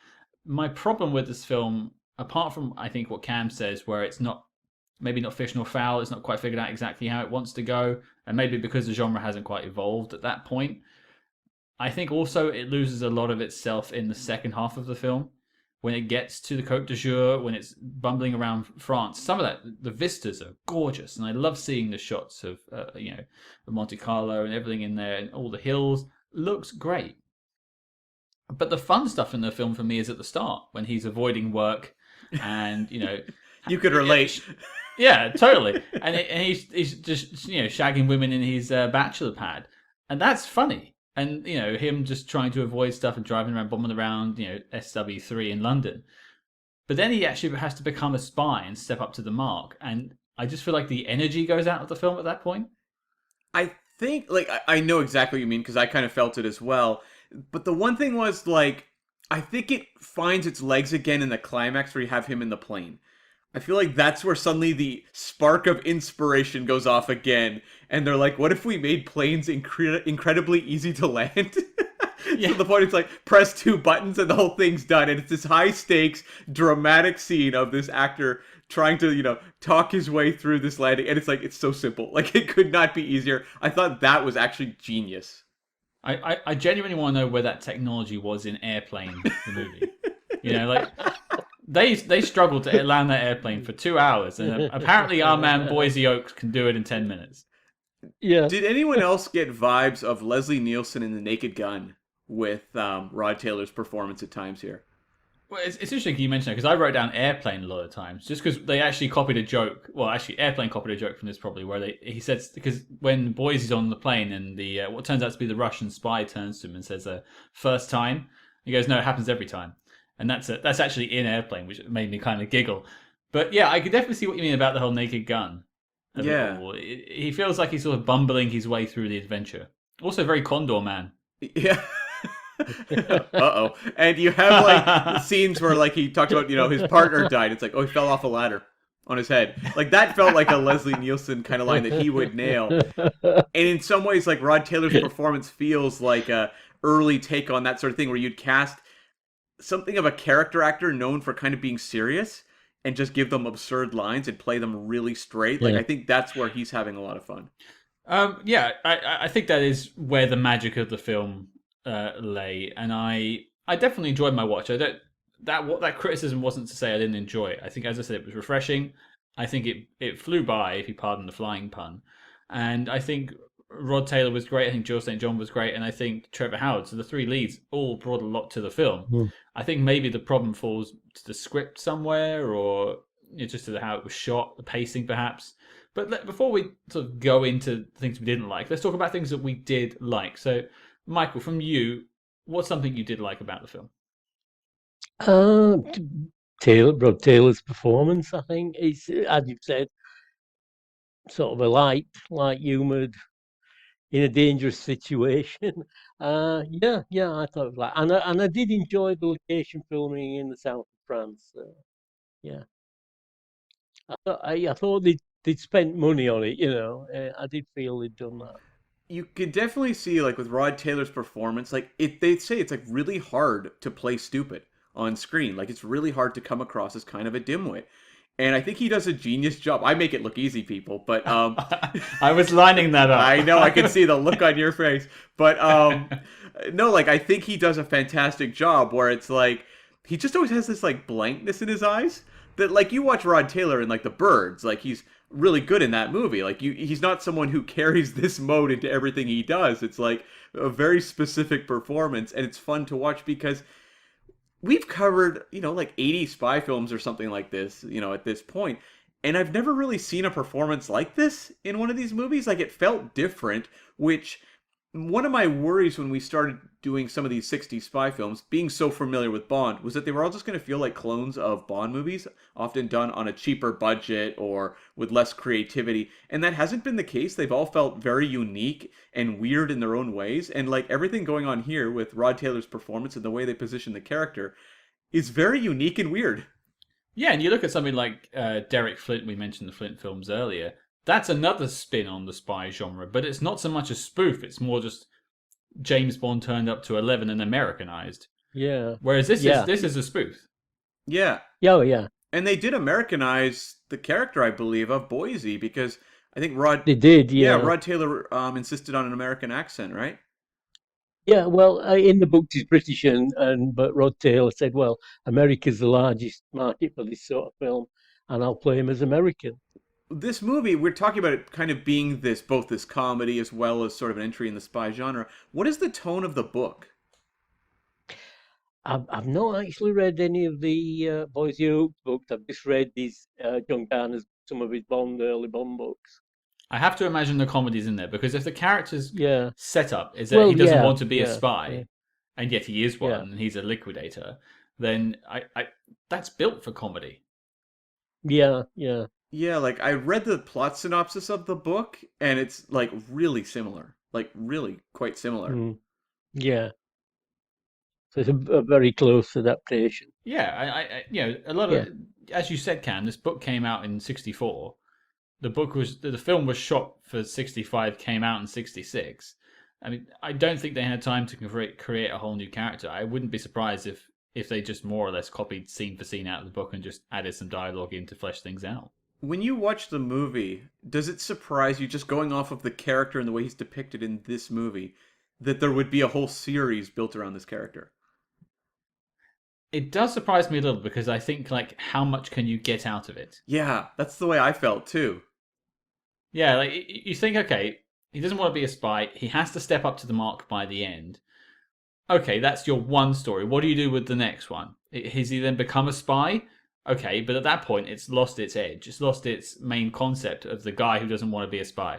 My problem with this film, apart from, I think, what Cam says, where it's maybe not fish nor fowl, it's not quite figured out exactly how it wants to go, and maybe because the genre hasn't quite evolved at that point, I think also it loses a lot of itself in the second half of the film. When it gets to the Côte d'Azur, when it's bumbling around France, some of the vistas are gorgeous, and I love seeing the shots of Monte Carlo and everything in there, and all the hills. Looks great. But the fun stuff in the film for me is at the start, when he's avoiding work, and You could relate. Yeah, totally. And he's just shagging women in his bachelor pad, and that's funny. And, him just trying to avoid stuff and driving around, bombing around, SW3 in London. But then he actually has to become a spy and step up to the mark. And I just feel like the energy goes out of the film at that point. I think, like, I know exactly what you mean, because I kind of felt it as well. But the one thing was, like, I think it finds its legs again in the climax where you have him in the plane. I feel like that's where suddenly the spark of inspiration goes off again, and they're like, what if we made planes incredibly easy to land? Yeah. So the point is, like, press 2 buttons and the whole thing's done, and it's this high stakes, dramatic scene of this actor trying to, talk his way through this landing, and it's like, it's so simple. Like, it could not be easier. I thought that was actually genius. I genuinely want to know where that technology was in Airplane, the movie. They struggled to land that airplane for 2 hours, and apparently our man Boise Oaks can do it in 10 minutes. Yeah. Did anyone else get vibes of Leslie Nielsen in The Naked Gun with Rod Taylor's performance at times here? Well, it's interesting you mention that because I wrote down Airplane a lot of times just because they actually copied a joke. Well, actually, Airplane copied a joke from this probably where he says because when Boise's on the plane and the what turns out to be the Russian spy turns to him and says first time, he goes, no, it happens every time, and that's actually in Airplane, which made me kind of giggle. But yeah, I could definitely see what you mean about the whole Naked Gun of it Yeah. all. He feels like he's sort of bumbling his way through the adventure. Also, very Condor Man. Yeah. Uh-oh. And you have like scenes where like he talked about, his partner died. It's like, oh, he fell off a ladder on his head. Like that felt like a Leslie Nielsen kind of line that he would nail. And in some ways, like Rod Taylor's performance feels like a early take on that sort of thing where you'd cast something of a character actor known for kind of being serious and just give them absurd lines and play them really straight. Like Yeah. I think that's where he's having a lot of fun. Yeah, I think that is where the magic of the film lay, and I definitely enjoyed my watch. I don't that criticism wasn't to say I didn't enjoy it. I think, as I said, it was refreshing. I think it flew by, if you pardon the flying pun, and I think Rod Taylor was great. I think Jill St. John was great, and I think Trevor Howard. So the three leads all brought a lot to the film. Mm. I think maybe the problem falls to the script somewhere, or just to how it was shot, the pacing perhaps. But before we sort of go into things we didn't like, let's talk about things that we did like. So, Michael, from you, what's something you did like about the film? Rod Taylor's performance, I think, is, as you've said, sort of a light humoured in a dangerous situation. Yeah, I thought it was like, and I did enjoy the location filming in the south of France. Yeah, I thought they'd spent money on it. I did feel they'd done that. You could definitely see, like with Rod Taylor's performance, like they'd say it's like really hard to play stupid on screen. Like it's really hard to come across as kind of a dimwit. And I think he does a genius job. I make it look easy, people, but I was lining that up. I know I can see the look on your face. But no, like I think he does a fantastic job where it's like he just always has this like blankness in his eyes that like you watch Rod Taylor in like The Birds, like he's really good in that movie. Like he's not someone who carries this mode into everything he does. It's like a very specific performance, and it's fun to watch because we've covered, like 80 spy films or something like this, at this point, and I've never really seen a performance like this in one of these movies. Like it felt different, which one of my worries when we started doing some of these 60s spy films, being so familiar with Bond, was that they were all just going to feel like clones of Bond movies, often done on a cheaper budget or with less creativity. And that hasn't been the case. They've all felt very unique and weird in their own ways. And like everything going on here with Rod Taylor's performance and the way they position the character is very unique and weird. Yeah, and you look at something like Derek Flint. We mentioned the Flint films earlier. That's another spin on the spy genre, but it's not so much a spoof. It's more just James Bond turned up to 11 and Americanized. Yeah. Whereas this Yeah. is a spoof. Yeah. Oh, yeah. And they did Americanize the character, I believe, of Boise because I think They did, yeah. Rod Taylor insisted on an American accent, right? Yeah, well, in the book he's British, but Rod Taylor said, well, America's the largest market for this sort of film, and I'll play him as American. This movie, we're talking about it kind of being both this comedy as well as sort of an entry in the spy genre. What is the tone of the book? I've not actually read any of the Boise Oak books. I've just read John Garner's, some of his early Bond books. I have to imagine the comedy's in there because if the character's Yeah. setup is that he doesn't want to be a yeah, spy, yeah. and yet he is one, Yeah. and he's a liquidator, then I that's built for comedy. Yeah. Yeah, like I read the plot synopsis of the book, and it's like really similar, like really quite similar. Mm. Yeah. So it's a very close adaptation. Yeah, a lot of, as you said, Cam, this book came out in '64. The film was shot for '65, came out in '66. I mean, I don't think they had time to create a whole new character. I wouldn't be surprised if they just more or less copied scene for scene out of the book and just added some dialogue in to flesh things out. When you watch the movie, does it surprise you, just going off of the character and the way he's depicted in this movie, that there would be a whole series built around this character? It does surprise me a little because I think, like, how much can you get out of it? Yeah, that's the way I felt too. Yeah, like you think, okay, He doesn't want to be a spy. He has to step up to the mark by the end. Okay, that's your one story. What do you do with the next one? Has he then become a spy? Okay, but at that point, it's lost its edge. It's lost its main concept of the guy who doesn't want to be a spy.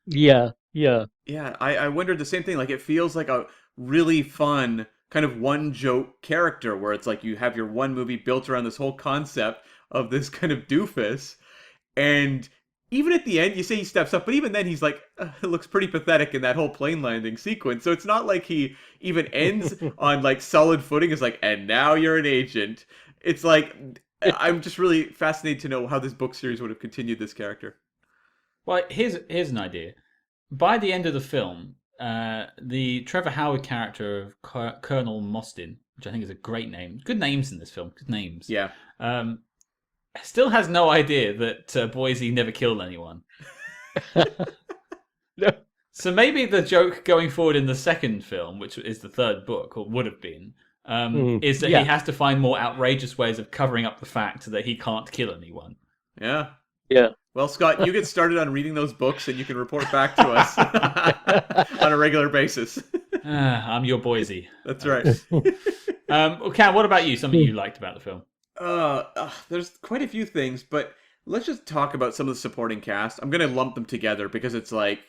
Yeah, yeah. Yeah, I wondered the same thing. Like, it feels like a really fun kind of one joke character where it's like you have your one movie built around this whole concept of this kind of doofus. And even at the end, you say he steps up, but even then he's like, it looks pretty pathetic in that whole plane landing sequence. So it's not like he even ends on like solid footing. It's like, and now you're an agent. It's like, I'm just really fascinated to know how this book series would have continued this character. Well, here's an idea. By the end of the film, the Trevor Howard character of Colonel Mostyn, which I think is a great name, good names in this film, good names. Yeah. Still has no idea that Boise never killed anyone. No. So maybe the joke going forward in the second film, which is the third book, or would have been, is that he has to find more outrageous ways of covering up the fact that he can't kill anyone. Yeah. Yeah. Well, Scott, you get started on reading those books and you can report back to us on a regular basis. I'm your Boise. That's right. Cam, what about you? Something you liked about the film? There's quite a few things, but let's just talk about some of the supporting cast. I'm going to lump them together because it's like,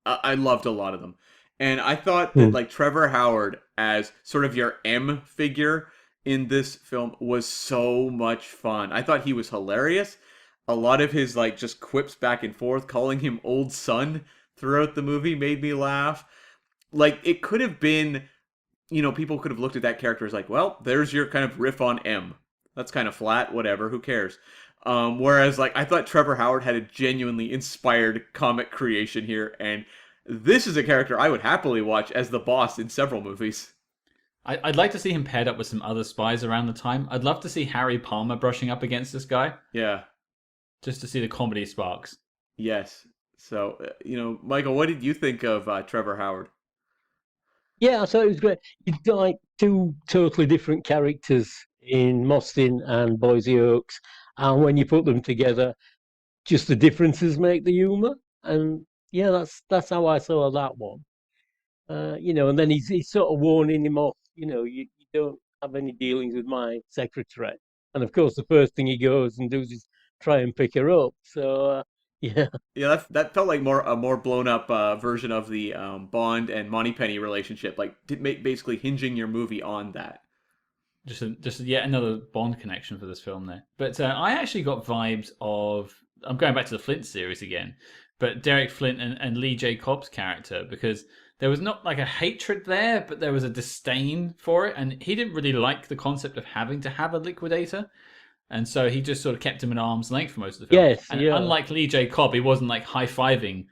I loved a lot of them. And I thought that like Trevor Howard as sort of your M figure in this film was so much fun. I thought he was hilarious. A lot of his like just quips back and forth, calling him old son throughout the movie made me laugh. Like, it could have been, people could have looked at that character as like, well, there's your kind of riff on M. That's kind of flat, whatever, who cares? Whereas, like, I thought Trevor Howard had a genuinely inspired comic creation here, and this is a character I would happily watch as the boss in several movies. I'd like to see him paired up with some other spies around the time. I'd love to see Harry Palmer brushing up against this guy. Yeah. Just to see the comedy sparks. Yes. So, Michael, what did you think of Trevor Howard? Yeah, I thought it was great. You've got like two totally different characters in Mostyn and Boise Oaks, and when you put them together, just the differences make the humour. And yeah, that's how I saw that one. And then he's sort of warning him off. You don't have any dealings with my secretary. And of course, the first thing he goes and does is try and pick her up. So yeah. Yeah, that felt like a more blown up version of the Bond and Moneypenny relationship, like basically hinging your movie on that. Just yet another Bond connection for this film there. But I actually got vibes of, I'm going back to the Flint series again, but Derek Flint and Lee J. Cobb's character, because there was not like a hatred there, but there was a disdain for it, and he didn't really like the concept of having to have a liquidator. And so he just sort of kept him at arm's length for most of the film. Yes, and yeah. unlike Lee J. Cobb, he wasn't like high-fiving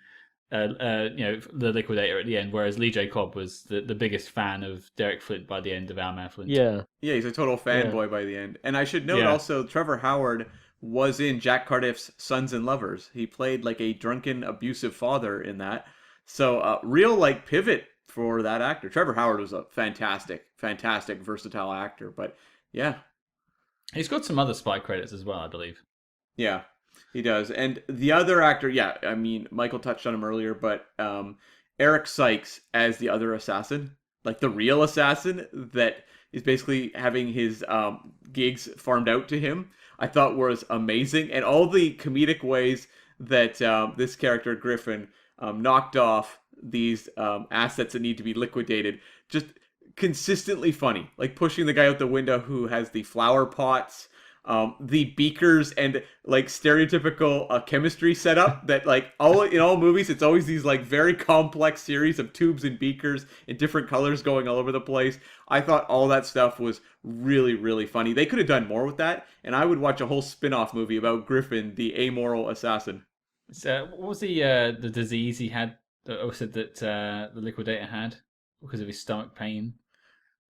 the Liquidator at the end, whereas Lee J. Cobb was the biggest fan of Derek Flint by the end of Our Man Flint. Yeah. Yeah, he's a total fanboy by the end. And I should note also, Trevor Howard was in Jack Cardiff's Sons and Lovers. He played like a drunken, abusive father in that. So real like pivot for that actor. Trevor Howard was a fantastic, versatile actor. But yeah. He's got some other spy credits as well, I believe. Yeah, he does. And the other actor, I mean, Michael touched on him earlier, but Eric Sykes as the other assassin, like the real assassin that is basically having his gigs farmed out to him, I thought was amazing. And all the comedic ways that this character, Griffin, knocked off these assets that need to be liquidated, just consistently funny, like pushing the guy out the window who has the flower pots, the beakers, and like stereotypical chemistry setup that like in all movies it's always these like very complex series of tubes and beakers in different colors going all over the place. I thought all that stuff was really, really funny. They could have done more with that, and I would watch a whole spin-off movie about Griffin, the amoral assassin. So what was the disease he had that said that the Liquidator had because of his stomach pain?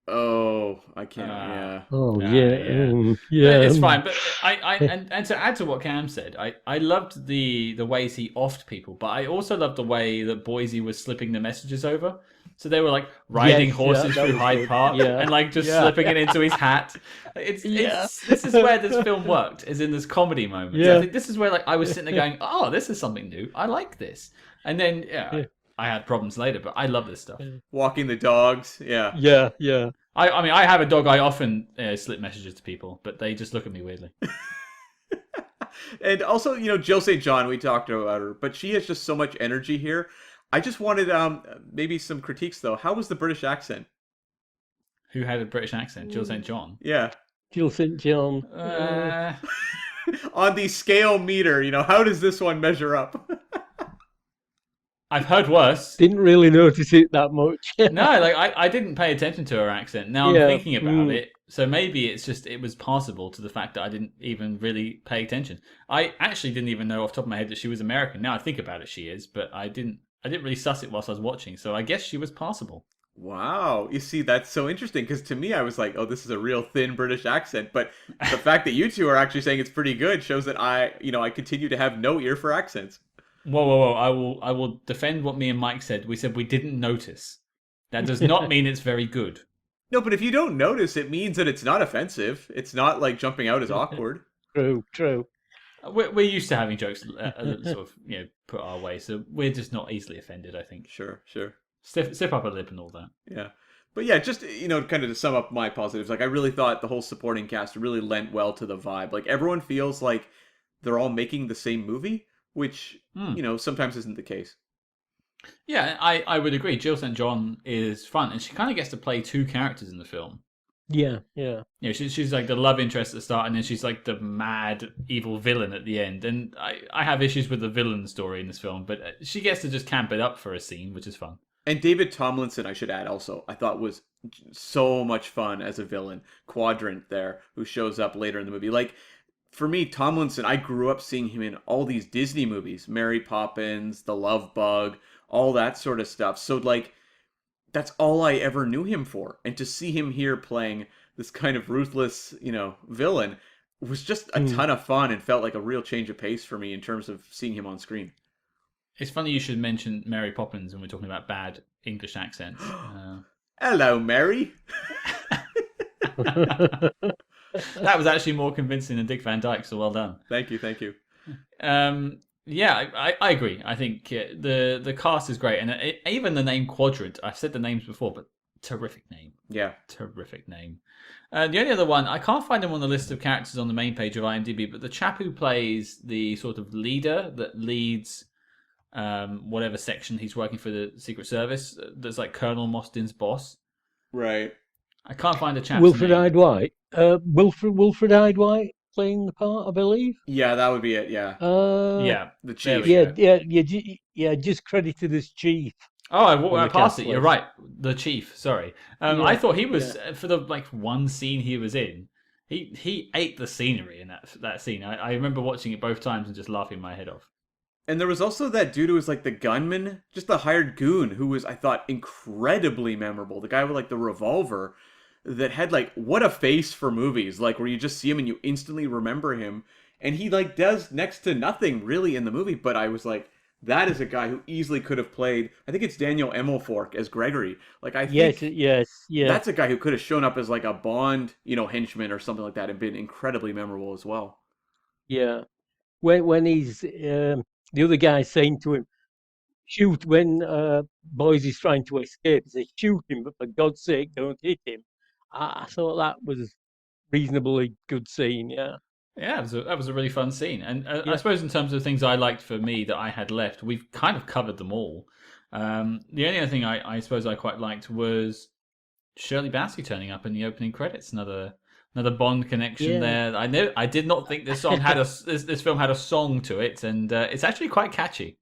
Oh, I can't. Yeah. Oh, yeah. Yeah. It's fine, but and to add to what Cam said, I loved the ways he offed people, but I also loved the way that Boise was slipping the messages over. So they were like riding Yes, yeah, horses that through was Hyde good. Park Yeah. and like just Yeah. slipping it into his hat. This is where this film worked, is in this comedy moments. I Yeah. think this is where like I was sitting there going, oh, this is something new. I like this. And then I had problems later, but I love this stuff. Walking the dogs. Yeah. Yeah. I mean, I have a dog. I often slip messages to people, but they just look at me weirdly. And also, Jill St. John, we talked about her, but she has just so much energy here. I just wanted maybe some critiques, though. How was the British accent? Who had a British accent? Jill St. John. Yeah. Jill St. John. On the scale meter, how does this one measure up? I've heard worse. Didn't really notice it that much. No, like I didn't pay attention to her accent. Now I'm Yeah, thinking about it, so maybe it was passable to the fact that I didn't even really pay attention. I actually didn't even know off the top of my head that she was American. Now I think about it, she is, but I didn't really suss it whilst I was watching. So I guess she was passable. Wow. You see, that's so interesting, because to me, I was like, oh, this is a real thin British accent. But the fact that you two are actually saying it's pretty good shows that I continue to have no ear for accents. Whoa! I will defend what me and Mike said. We said we didn't notice. That does not mean it's very good. No, but if you don't notice, it means that it's not offensive. It's not like jumping out as awkward. True. We're used to having jokes sort of put our way, so we're just not easily offended. I think. Sure. Stiff upper lip and all that. Yeah. But yeah, just, kind of to sum up my positives, like I really thought the whole supporting cast really lent well to the vibe. Like everyone feels like they're all making the same movie, which, sometimes isn't the case. Yeah, I would agree. Jill St. John is fun, and she kind of gets to play two characters in the film. Yeah. She's like the love interest at the start, and then she's like the mad evil villain at the end. And I have issues with the villain story in this film, but she gets to just camp it up for a scene, which is fun. And David Tomlinson, I should add also, I thought was so much fun as a villain. Quadrant there, who shows up later in the movie. Like, for me, Tomlinson, I grew up seeing him in all these Disney movies. Mary Poppins, The Love Bug, all that sort of stuff. So, like, that's all I ever knew him for. And to see him here playing this kind of ruthless, villain was just a ton of fun and felt like a real change of pace for me in terms of seeing him on screen. It's funny you should mention Mary Poppins when we're talking about bad English accents. Hello, Mary. That was actually more convincing than Dick Van Dyke, so well done. Thank you. Yeah, I agree. I think the cast is great, and even the name Quadrant. I've said the names before, but terrific name. Yeah, terrific name. The only other one, I can't find him on the list of characters on the main page of IMDb, but the chap who plays the sort of leader that leads whatever section he's working for the Secret Service, that's like Colonel Mostyn's boss. Right. I can't find the chap's Wilfried name. Hyde-White. Wilfried Hyde-White playing the part, I believe. Yeah, that would be it. Yeah. Yeah, the chief. Yeah. Just credited as chief. Oh, I passed it. You're list. right. The chief. Sorry. I thought he was for the one scene he was in. He ate the scenery in that scene. I remember watching it both times and just laughing my head off. And there was also that dude who was like the gunman, just the hired goon, who was, I thought, incredibly memorable. The guy with like the revolver that had like, what a face for movies, like where you just see him and you instantly remember him. And he like does next to nothing really in the movie, but I was like, that is a guy who easily could have played, I think it's Daniel Emilfork as Gregory. Like I think yes. that's a guy who could have shown up as like a Bond, henchman or something like that and been incredibly memorable as well. Yeah. When he's the other guy saying to him, shoot when Boys is trying to escape. He says, shoot him, but for God's sake, don't hit him. I thought that was reasonably good scene, yeah. Yeah, that was a really fun scene. And I suppose in terms of things I liked for me that I had left, we've kind of covered them all. The only other thing I suppose I quite liked was Shirley Bassey turning up in the opening credits. Another Bond connection there. I did not think this song had this film had a song to it, and it's actually quite catchy.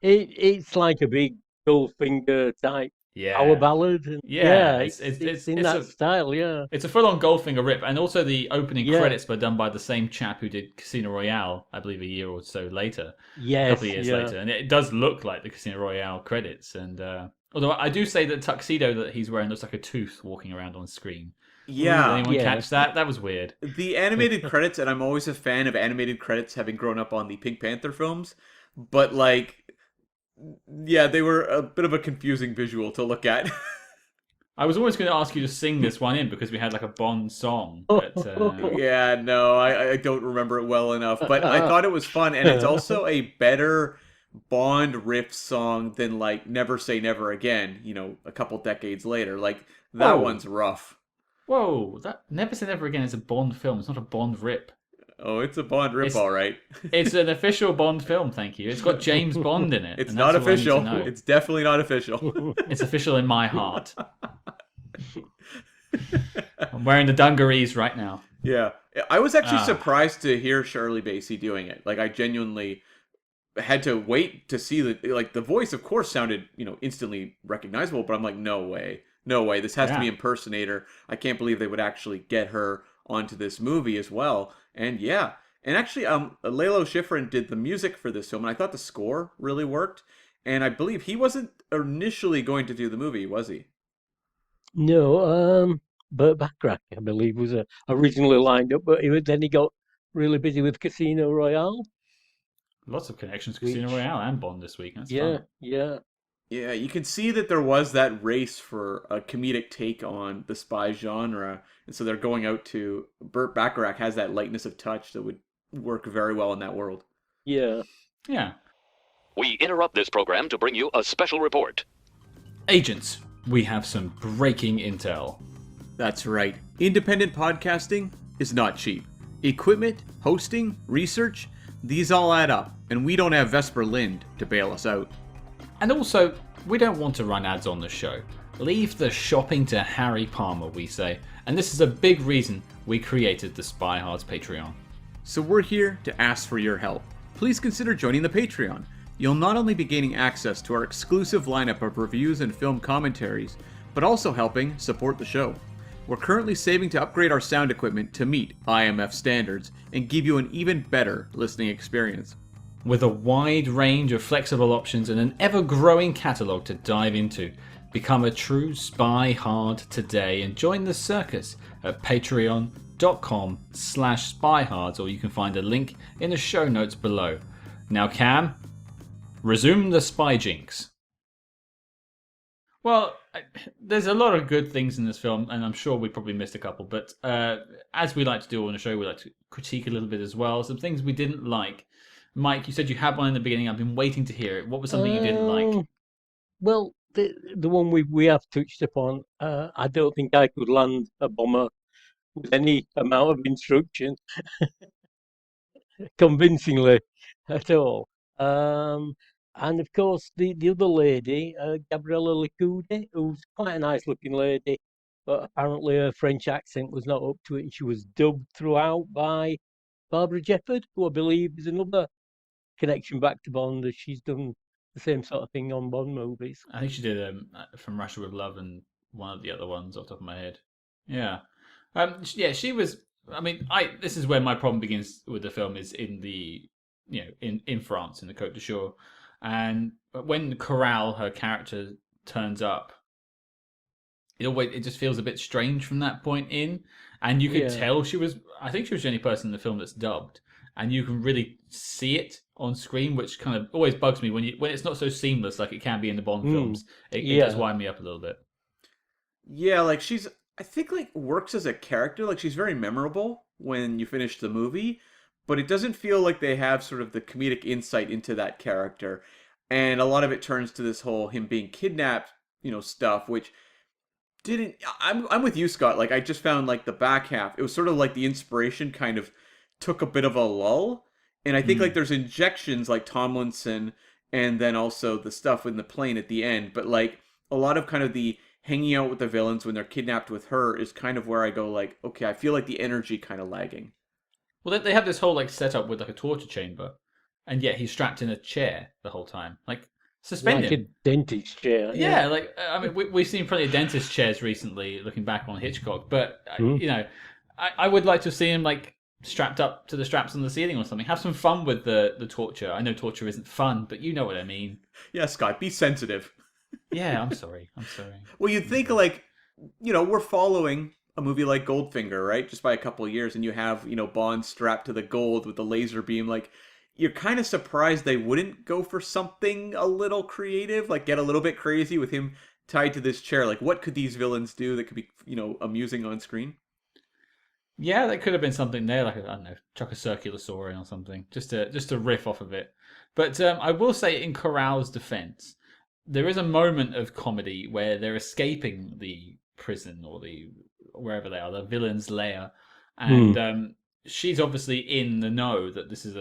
It's like a big Goldfinger type power ballad. And it's in that style. Yeah, it's a full-on Goldfinger rip, and also the opening credits were done by the same chap who did Casino Royale, I believe, a year or so later. Yes, a couple of years later, and it does look like the Casino Royale credits. And although I do say that tuxedo that he's wearing looks like a tooth walking around on screen. Yeah. Did anyone catch that? That was weird. The animated credits, and I'm always a fan of animated credits, having grown up on the Pink Panther films, but like Yeah, they were a bit of a confusing visual to look at. I was always going to ask you to sing this one in because we had like a Bond song, but Yeah, no, I don't remember it well enough, but I thought it was fun, and it's also a better Bond riff song than like Never Say Never Again, a couple decades later. Like that whoa, one's rough. whoa, that Never Say Never Again is a Bond film. It's not a Bond rip. Oh, it's a Bond rip, It's all right. it's an official Bond film. Thank you. It's got James Bond in it. It's and not that's all I need to official. know. It's definitely not official. It's official in my heart. I'm wearing the dungarees right now. Yeah, I was actually Ah. surprised to hear Shirley Bassey doing it. Like, I genuinely had to wait to see the voice. Of course, sounded instantly recognizable, but I'm like, no way, no way. This has to be Yeah. impersonator. I can't believe they would actually get her onto this movie as well. And yeah, and actually, Lalo Schifrin did the music for this film, and I thought the score really worked. And I believe he wasn't initially going to do the movie, was he? No, Burt Bacharach, I believe, was originally lined up, but then he got really busy with Casino Royale. Lots of connections to Casino Which- Royale and Bond this week. That's Yeah, fun. yeah. Yeah, you can see that there was that race for a comedic take on the spy genre, and so they're going out to Burt Bacharach has that lightness of touch that would work very well in that world. Yeah. Yeah. We interrupt this program to bring you a special report. Agents, we have some breaking intel. That's right. Independent podcasting is not cheap. Equipment, hosting, research, these all add up, and we don't have Vesper Lind to bail us out. And also, we don't want to run ads on the show. Leave the shopping to Harry Palmer, we say. And this is a big reason we created the SpyHards Patreon. So we're here to ask for your help. Please consider joining the Patreon. You'll not only be gaining access to our exclusive lineup of reviews and film commentaries, but also helping support the show. We're currently saving to upgrade our sound equipment to meet IMF standards and give you an even better listening experience. With a wide range of flexible options and an ever-growing catalogue to dive into, become a true spy hard today and join the circus at patreon.com/spyhards, or you can find a link in the show notes below. Now, Cam, resume the spy jinx. Well, there's a lot of good things in this film, and I'm sure we probably missed a couple, but as we like to do on the show, we like to critique a little bit as well. Some things we didn't like. Mike, you said you had one in the beginning. I've been waiting to hear it. What was something you didn't like? Well, the one we have touched upon, I don't think I could land a bomber with any amount of instruction convincingly at all. And of course, the other lady, Gabriella Licudi, who's quite a nice looking lady, but apparently her French accent was not up to it, and she was dubbed throughout by Barbara Jepherd, who I believe is another connection back to Bond, as she's done the same sort of thing on Bond movies. I think she did From Russia with Love and one of the other ones off the top of my head. Yeah. Yeah, she was. I mean, this is where my problem begins with the film, is in the, in France, in the Côte d'Azur. And when Corral, her character, turns up, it just feels a bit strange from that point in. And you could tell I think she was the only person in the film that's dubbed. And you can really see it on screen, which kind of always bugs me when it's not so seamless like it can be in the Bond films. It does wind me up a little bit. Yeah, like I think like works as a character. Like she's very memorable when you finish the movie, but it doesn't feel like they have sort of the comedic insight into that character. And a lot of it turns to this whole him being kidnapped, stuff, which didn't. I'm with you, Scott. Like I just found like the back half. It was sort of like the inspiration kind of took a bit of a lull. And I think like there's injections like Tomlinson, and then also the stuff in the plane at the end. But like a lot of kind of the hanging out with the villains when they're kidnapped with her is kind of where I go like, okay, I feel like the energy kind of lagging. Well, they have this whole like setup with like a torture chamber, and yet he's strapped in a chair the whole time, like suspended. Like a dentist chair. Yeah, like I mean, we've seen plenty of dentist chairs recently, looking back on Hitchcock. But I would like to see him like strapped up to the straps on the ceiling or something. Have some fun with the torture. I know torture isn't fun, but you know what I mean. Yeah, Scott, be sensitive. Yeah, I'm sorry. Well, you'd think like, we're following a movie like Goldfinger, right? Just by a couple of years, and you have, Bond strapped to the gold with the laser beam. Like, you're kind of surprised they wouldn't go for something a little creative, like get a little bit crazy with him tied to this chair. Like, what could these villains do that could be, amusing on screen? Yeah, that could have been something there, like I don't know, chuck a circular saw in or something, just to riff off of it. But I will say, in Corral's defense, there is a moment of comedy where they're escaping the prison or the wherever they are, the villain's lair, and she's obviously in the know that this is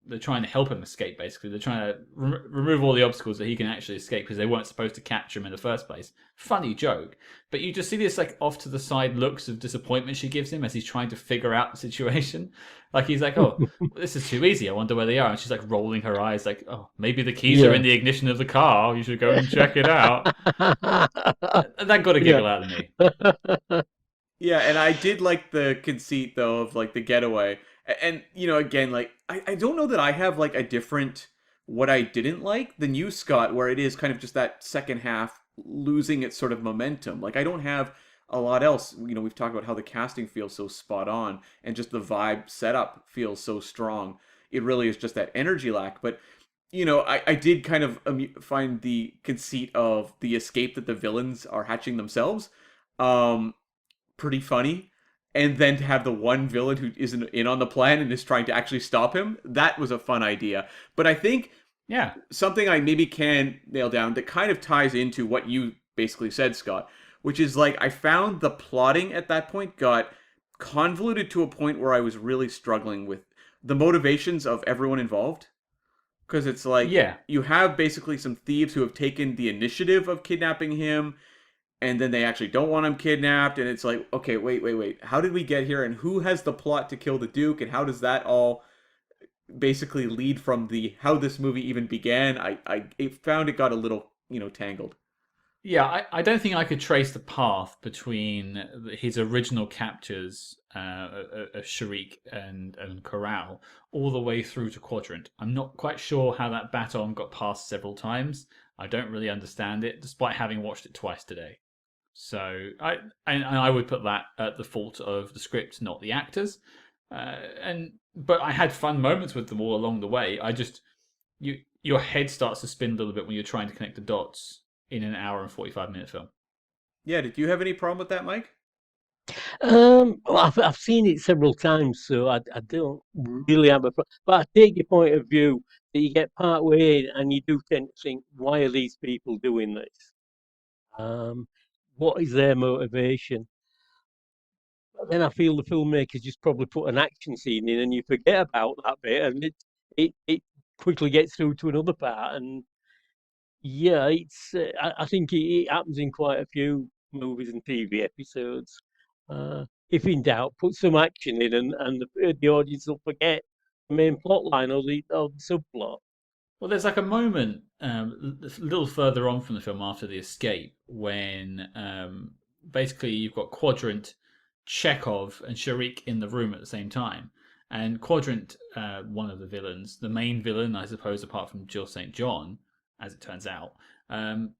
they're trying to help him escape. Basically, they're trying to remove all the obstacles that he can actually escape because they weren't supposed to capture him in the first place. Funny joke, but you just see this like off to the side looks of disappointment she gives him as he's trying to figure out the situation. Like he's like, "Oh, this is too easy. I wonder where they are." And she's like rolling her eyes, like, "Oh, maybe the keys are in the ignition of the car. You should go and check it out." That got a giggle out of me. Yeah, and I did like the conceit though of like the getaway. And again, like I don't know that I have like a different what I didn't like than you, Scott, where it is kind of just that second half losing its sort of momentum. Like I don't have a lot else. We've talked about how the casting feels so spot on and just the vibe setup feels so strong. It really is just that energy lack. But I did kind of find the conceit of the escape that the villains are hatching themselves pretty funny. And then to have the one villain who isn't in on the plan and is trying to actually stop him, that was a fun idea. But I think something I maybe can nail down that kind of ties into what you basically said, Scott, which is like I found the plotting at that point got convoluted to a point where I was really struggling with the motivations of everyone involved. Because it's like you have basically some thieves who have taken the initiative of kidnapping him, and then they actually don't want him kidnapped, and it's like, okay, wait. How did we get here, and who has the plot to kill the Duke, and how does that all basically lead from how this movie even began? I found it got a little, tangled. Yeah, I don't think I could trace the path between his original captures of Sharik and Corral all the way through to Quadrant. I'm not quite sure how that baton got passed several times. I don't really understand it, despite having watched it twice today. So I would put that at the fault of the script, not the actors. But I had fun moments with them all along the way. Your head starts to spin a little bit when you're trying to connect the dots in an hour and 45-minute film. Yeah, did you have any problem with that, Mike? Well, I've seen it several times, so I don't really have a problem. But I take your point of view that you get part way in and you do tend to think, why are these people doing this? What is their motivation? But then I feel the filmmakers just probably put an action scene in and you forget about that bit, and it quickly gets through to another part. And yeah, it's I think it happens in quite a few movies and TV episodes. If in doubt, put some action in, and the audience will forget the main plot line or the subplot. Well, there's like a moment a little further on from the film after the escape when basically you've got Quadrant, Chekhov, and Sharik in the room at the same time. And Quadrant, one of the villains, the main villain, I suppose, apart from Jill St. John, as it turns out,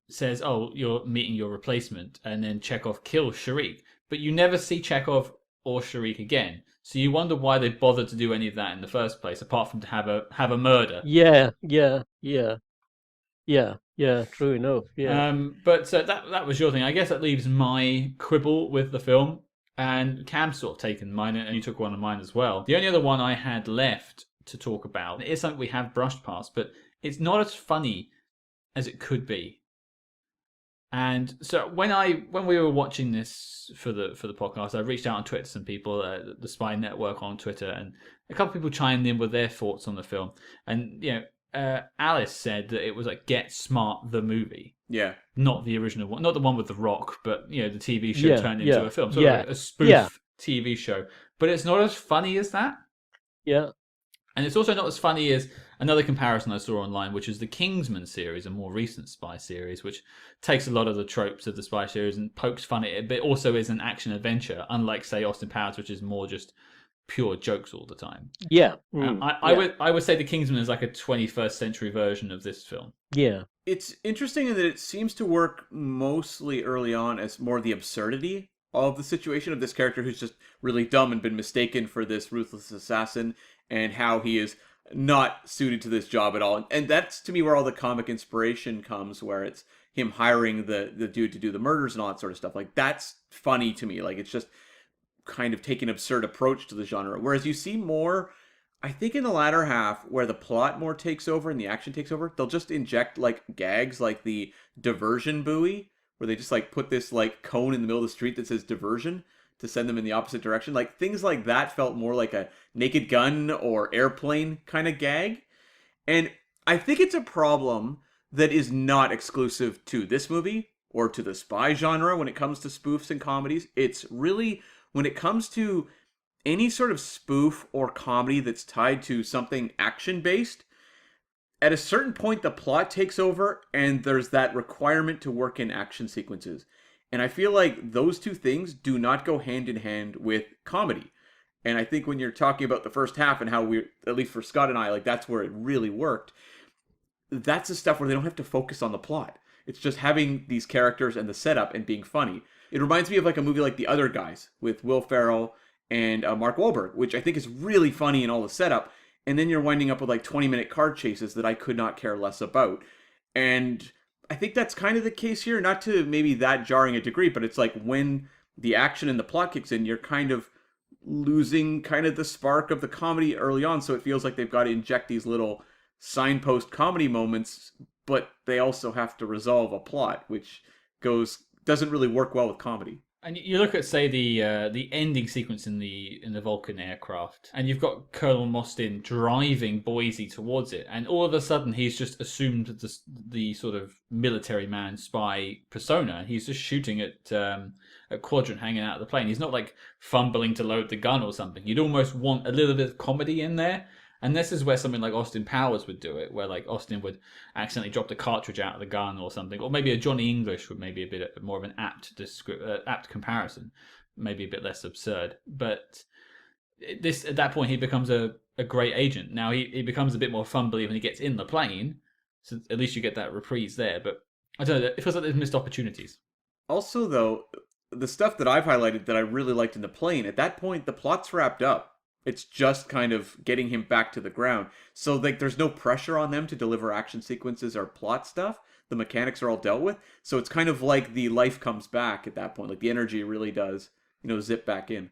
says, "Oh, you're meeting your replacement," and then Chekhov kills Sharik. But you never see Chekhov or Sharik again. So you wonder why they bothered to do any of that in the first place, apart from to have a murder. Yeah. True enough. Yeah. But that was your thing. I guess that leaves my quibble with the film, and Cam's sort of taken mine, and you took one of mine as well. The only other one I had left to talk about is something we have brushed past, but it's not as funny as it could be. And so when we were watching this for the podcast, I reached out on Twitter to some people, the Spy Network on Twitter, and a couple of people chimed in with their thoughts on the film. And Alice said that it was like Get Smart the movie, not the original one, not the one with The Rock, but the TV show turned into a film, like a spoof TV show. But it's not as funny as that. Yeah. And it's also not as funny as another comparison I saw online, which is the Kingsman series, a more recent spy series, which takes a lot of the tropes of the spy series and pokes fun at it, but also is an action adventure, unlike, say, Austin Powers, which is more just pure jokes all the time. Yeah. I would say the Kingsman is like a 21st century version of this film. Yeah. It's interesting in that it seems to work mostly early on as more the absurdity of the situation of this character who's just really dumb and been mistaken for this ruthless assassin, and how he is not suited to this job at all. And that's to me where all the comic inspiration comes, where it's him hiring the dude to do the murders and all that sort of stuff. Like, that's funny to me. Like, it's just kind of take an absurd approach to the genre. Whereas you see more, I think, in the latter half, where the plot more takes over and the action takes over, they'll just inject like gags like the diversion buoy, where they just like put this like cone in the middle of the street that says diversion to send them in the opposite direction. Like, things like that felt more like a Naked Gun or Airplane kind of gag. And I think it's a problem that is not exclusive to this movie or to the spy genre when it comes to spoofs and comedies. It's really, when it comes to any sort of spoof or comedy that's tied to something action-based, at a certain point the plot takes over and there's that requirement to work in action sequences. And I feel like those two things do not go hand in hand with comedy. And I think when you're talking about the first half and how we, at least for Scott and I, like that's where it really worked. That's the stuff where they don't have to focus on the plot. It's just having these characters and the setup and being funny. It reminds me of like a movie like The Other Guys with Will Ferrell and Mark Wahlberg, which I think is really funny in all the setup. And then you're winding up with like 20-minute car chases that I could not care less about. And I think that's kind of the case here, not to maybe that jarring a degree, but it's like when the action and the plot kicks in, you're kind of losing kind of the spark of the comedy early on. So it feels like they've got to inject these little signpost comedy moments, but they also have to resolve a plot, which doesn't really work well with comedy. And you look at, say, the ending sequence in the Vulcan aircraft, and you've got Colonel Mostyn driving Boise towards it, and all of a sudden he's just assumed the sort of military man spy persona. He's just shooting at a quadrant hanging out of the plane. He's not like fumbling to load the gun or something. You'd almost want a little bit of comedy in there. And this is where something like Austin Powers would do it, where like Austin would accidentally drop the cartridge out of the gun or something, or maybe a Johnny English would maybe a bit more of an apt comparison, maybe a bit less absurd. But this at that point he becomes a great agent. Now he becomes a bit more fumbly when he gets in the plane, so at least you get that reprise there. But I don't know, it feels like there's missed opportunities. Also, though, the stuff that I've highlighted that I really liked in the plane, at that point the plot's wrapped up. It's just kind of getting him back to the ground. So like there's no pressure on them to deliver action sequences or plot stuff. The mechanics are all dealt with. So it's kind of like the life comes back at that point. Like the energy really does, zip back in.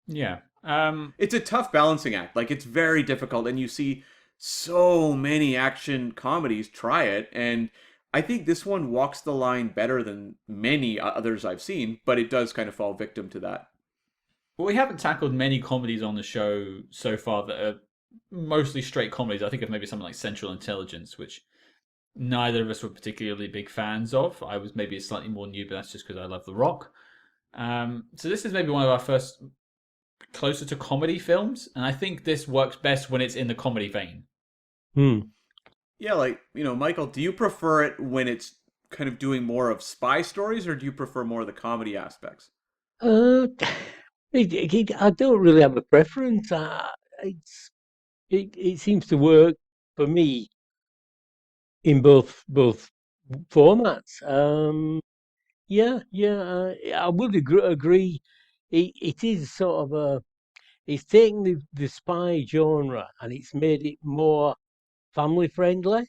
Yeah. It's a tough balancing act. Like it's very difficult. And you see so many action comedies try it. And I think this one walks the line better than many others I've seen. But it does kind of fall victim to that. Well, we haven't tackled many comedies on the show so far that are mostly straight comedies. I think of maybe something like Central Intelligence, which neither of us were particularly big fans of. I was maybe slightly more new, but that's just because I love The Rock. So this is maybe one of our first closer to comedy films, and I think this works best when it's in the comedy vein. Yeah, like, Michael, do you prefer it when it's kind of doing more of spy stories, or do you prefer more of the comedy aspects? I don't really have a preference. It seems to work for me in both formats. I would agree. It is sort of it's taken the spy genre and it's made it more family friendly,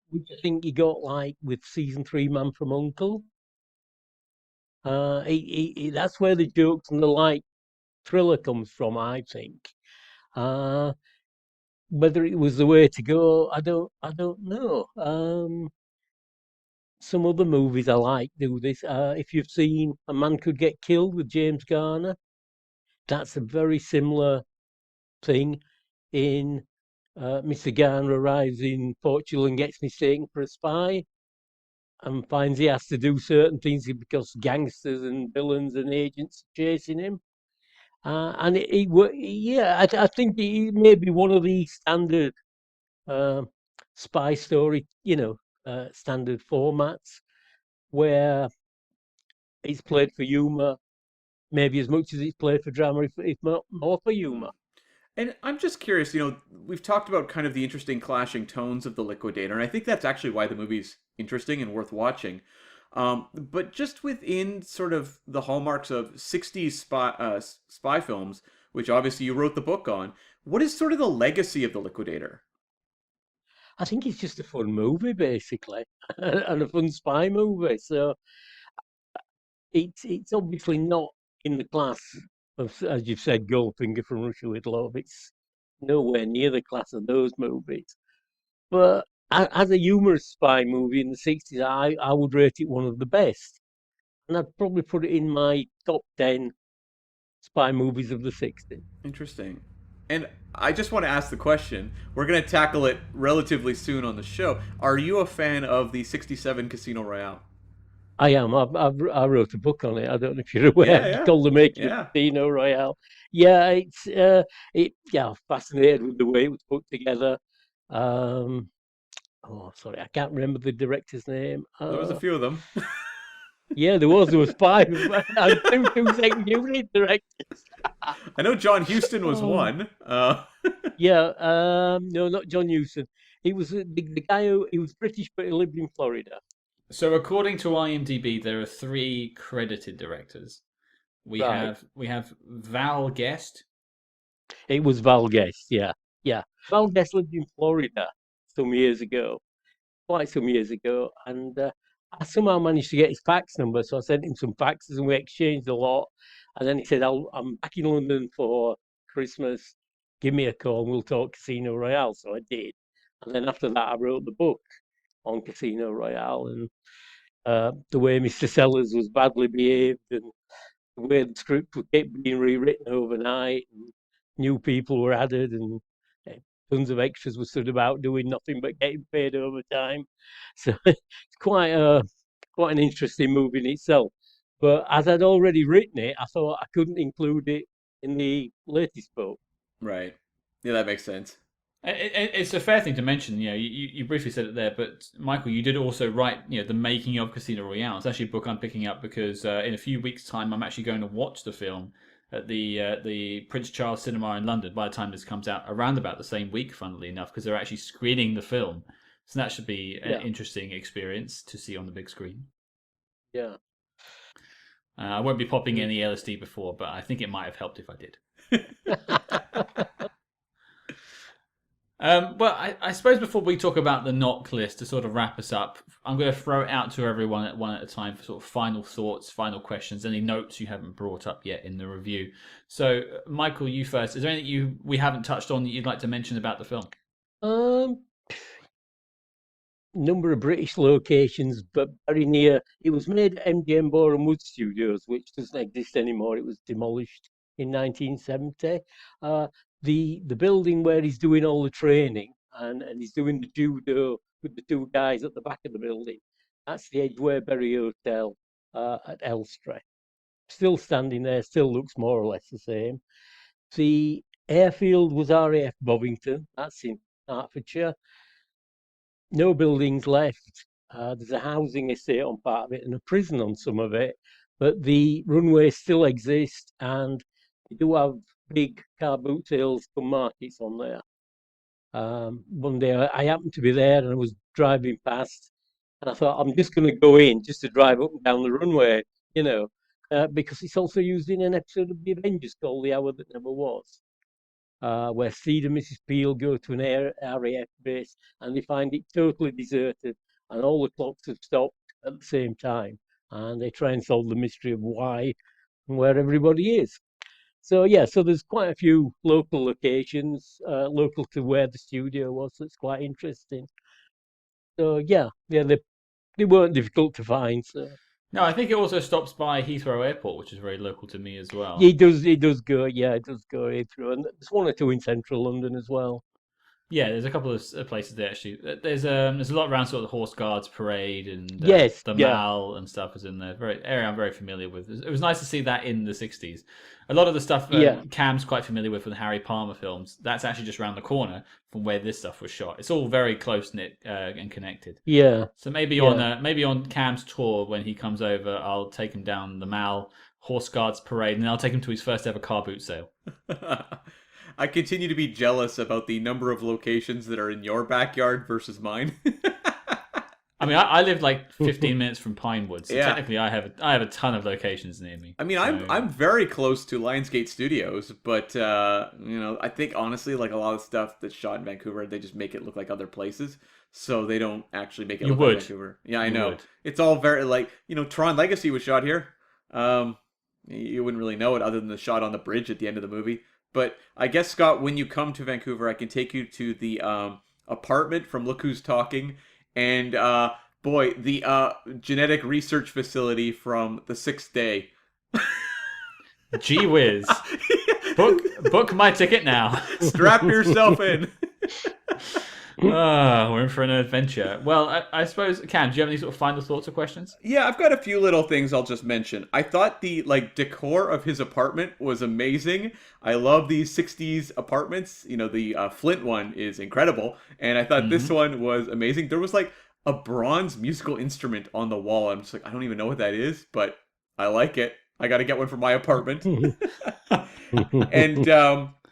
which I think you got like with season 3 Man from Uncle. That's where the jokes and the light thriller comes from, I think. Whether it was the way to go, I don't know. Some other movies I like do this. If you've seen A Man Could Get Killed with James Garner, that's a very similar thing. In Mr. Garner arrives in Portugal and gets mistaken for a spy, and finds he has to do certain things because gangsters and villains and agents are chasing him. And I think it may be one of the standard spy story, standard formats where it's played for humor, maybe as much as it's played for drama, if not more for humor. And I'm just curious, we've talked about kind of the interesting clashing tones of The Liquidator, and I think that's actually why the movie's interesting and worth watching. But just within sort of the hallmarks of 60s spy films, which obviously you wrote the book on, What is sort of the legacy of the Liquidator? I think it's just a fun movie, basically, and a fun spy movie. So it's obviously not in the class of, as you've said, Goldfinger from Russia with Love. It's nowhere near the class of those movies. But as a humorous spy movie in the 60s, I would rate it one of the best. And I'd probably put it in my top 10 spy movies of the 60s. Interesting. And I just want to ask the question. We're going to tackle it relatively soon on the show. Are you a fan of the 67 Casino Royale? I am. I wrote a book on it. I don't know if you're aware. Yeah, It's yeah. called The Making Yeah. of Casino Royale. Yeah, I'm fascinated with the way it was put together. Sorry, I can't remember the director's name. There was a few of them. Yeah, there was five, and two second unit directors. I know John Huston was one. Yeah, no, not John Hewson. He was the guy he was British, but he lived in Florida. So according to IMDb, there are 3 credited directors. We Right. have Val Guest. It was Val Guest, yeah. Val Guest lived in Florida some years ago, quite some years ago, and I somehow managed to get his fax number, so I sent him some faxes and we exchanged a lot. And then he said, I'm back in London for Christmas. Give me a call and we'll talk Casino Royale. So I did. And then after that, I wrote the book on Casino Royale and the way Mr. Sellers was badly behaved and the way the script kept being rewritten overnight and new people were added and tons of extras were stood about doing nothing but getting paid overtime. So it's quite an interesting movie in itself. But as I'd already written it, I thought I couldn't include it in the latest book. Right. Yeah, that makes sense. It's a fair thing to mention. You briefly said it there, but Michael, you did also write, the making of Casino Royale. It's actually a book I'm picking up because in a few weeks' time, I'm actually going to watch the film at the Prince Charles Cinema in London. By the time this comes out, around about the same week, funnily enough, because they're actually screening the film. So that should be an interesting experience to see on the big screen. Yeah. I won't be popping any LSD before, but I think it might have helped if I did. Well, I suppose before we talk about the knock list, to sort of wrap us up, I'm going to throw it out to everyone one at a time for sort of final thoughts, final questions, any notes you haven't brought up yet in the review. So, Michael, you first. Is there anything we haven't touched on that you'd like to mention about the film? Number of British locations, but very near. It was made at MGM Boreham Wood Studios, which doesn't exist anymore. It was demolished in 1970. The building where he's doing all the training and he's doing the judo with the 2 guys at the back of the building, that's the Edgwarebury Hotel at Elstree. Still standing there, still looks more or less the same. The airfield was RAF Bovington, that's in Hertfordshire. No buildings left. There's a housing estate on part of it and a prison on some of it, but the runways still exist and they do have big car boot sales for markets on there. One day I happened to be there and I was driving past and I thought, I'm just going to go in just to drive up and down the runway, because it's also used in an episode of The Avengers called The Hour That Never Was. Where Steed and Mrs. Peel go to an RAF base and they find it totally deserted and all the clocks have stopped at the same time. And they try and solve the mystery of why and where everybody is. So, so there's quite a few local locations, local to where the studio was. So it's quite interesting. So, they weren't difficult to find. So. No, I think it also stops by Heathrow Airport, which is very local to me as well. It does go. Yeah, it does go through, and there's 1 or 2 in central London as well. Yeah, there's a couple of places there actually. There's a lot around sort of the Horse Guards Parade and the Mall and stuff is in there. Area I'm very familiar with. It was nice to see that in the 60s. A lot of the stuff Cam's quite familiar with from the Harry Palmer films. That's actually just around the corner from where this stuff was shot. It's all very close knit and connected. Yeah. So maybe on Cam's tour when he comes over, I'll take him down the Mall, Horse Guards Parade, and then I'll take him to his first ever car boot sale. I continue to be jealous about the number of locations that are in your backyard versus mine. I mean, I live like 15 minutes from Pinewood, so Yeah. technically I have a ton of locations near me. I mean, So- I'm very close to Lionsgate Studios, but I think honestly, like a lot of stuff that's shot in Vancouver, they just make it look like other places, so they don't actually make it You look would. like Vancouver. Yeah, I You know. would. It's all very like Tron Legacy was shot here. You wouldn't really know it other than the shot on the bridge at the end of the movie. But I guess Scott, when you come to Vancouver, I can take you to the apartment from Look Who's Talking, and boy, the genetic research facility from The Sixth Day. Gee whiz. Book my ticket now. Strap yourself in. We're in for an adventure. Well, I suppose, Cam, do you have any sort of final thoughts or questions? Yeah, I've got a few little things I'll just mention. I thought the decor of his apartment was amazing. I love these 60s apartments. The Flint one is incredible, and I thought this one was amazing. There was like a bronze musical instrument on the wall. I'm just like, I don't even know what that is, but I like it. I got to get one for my apartment. And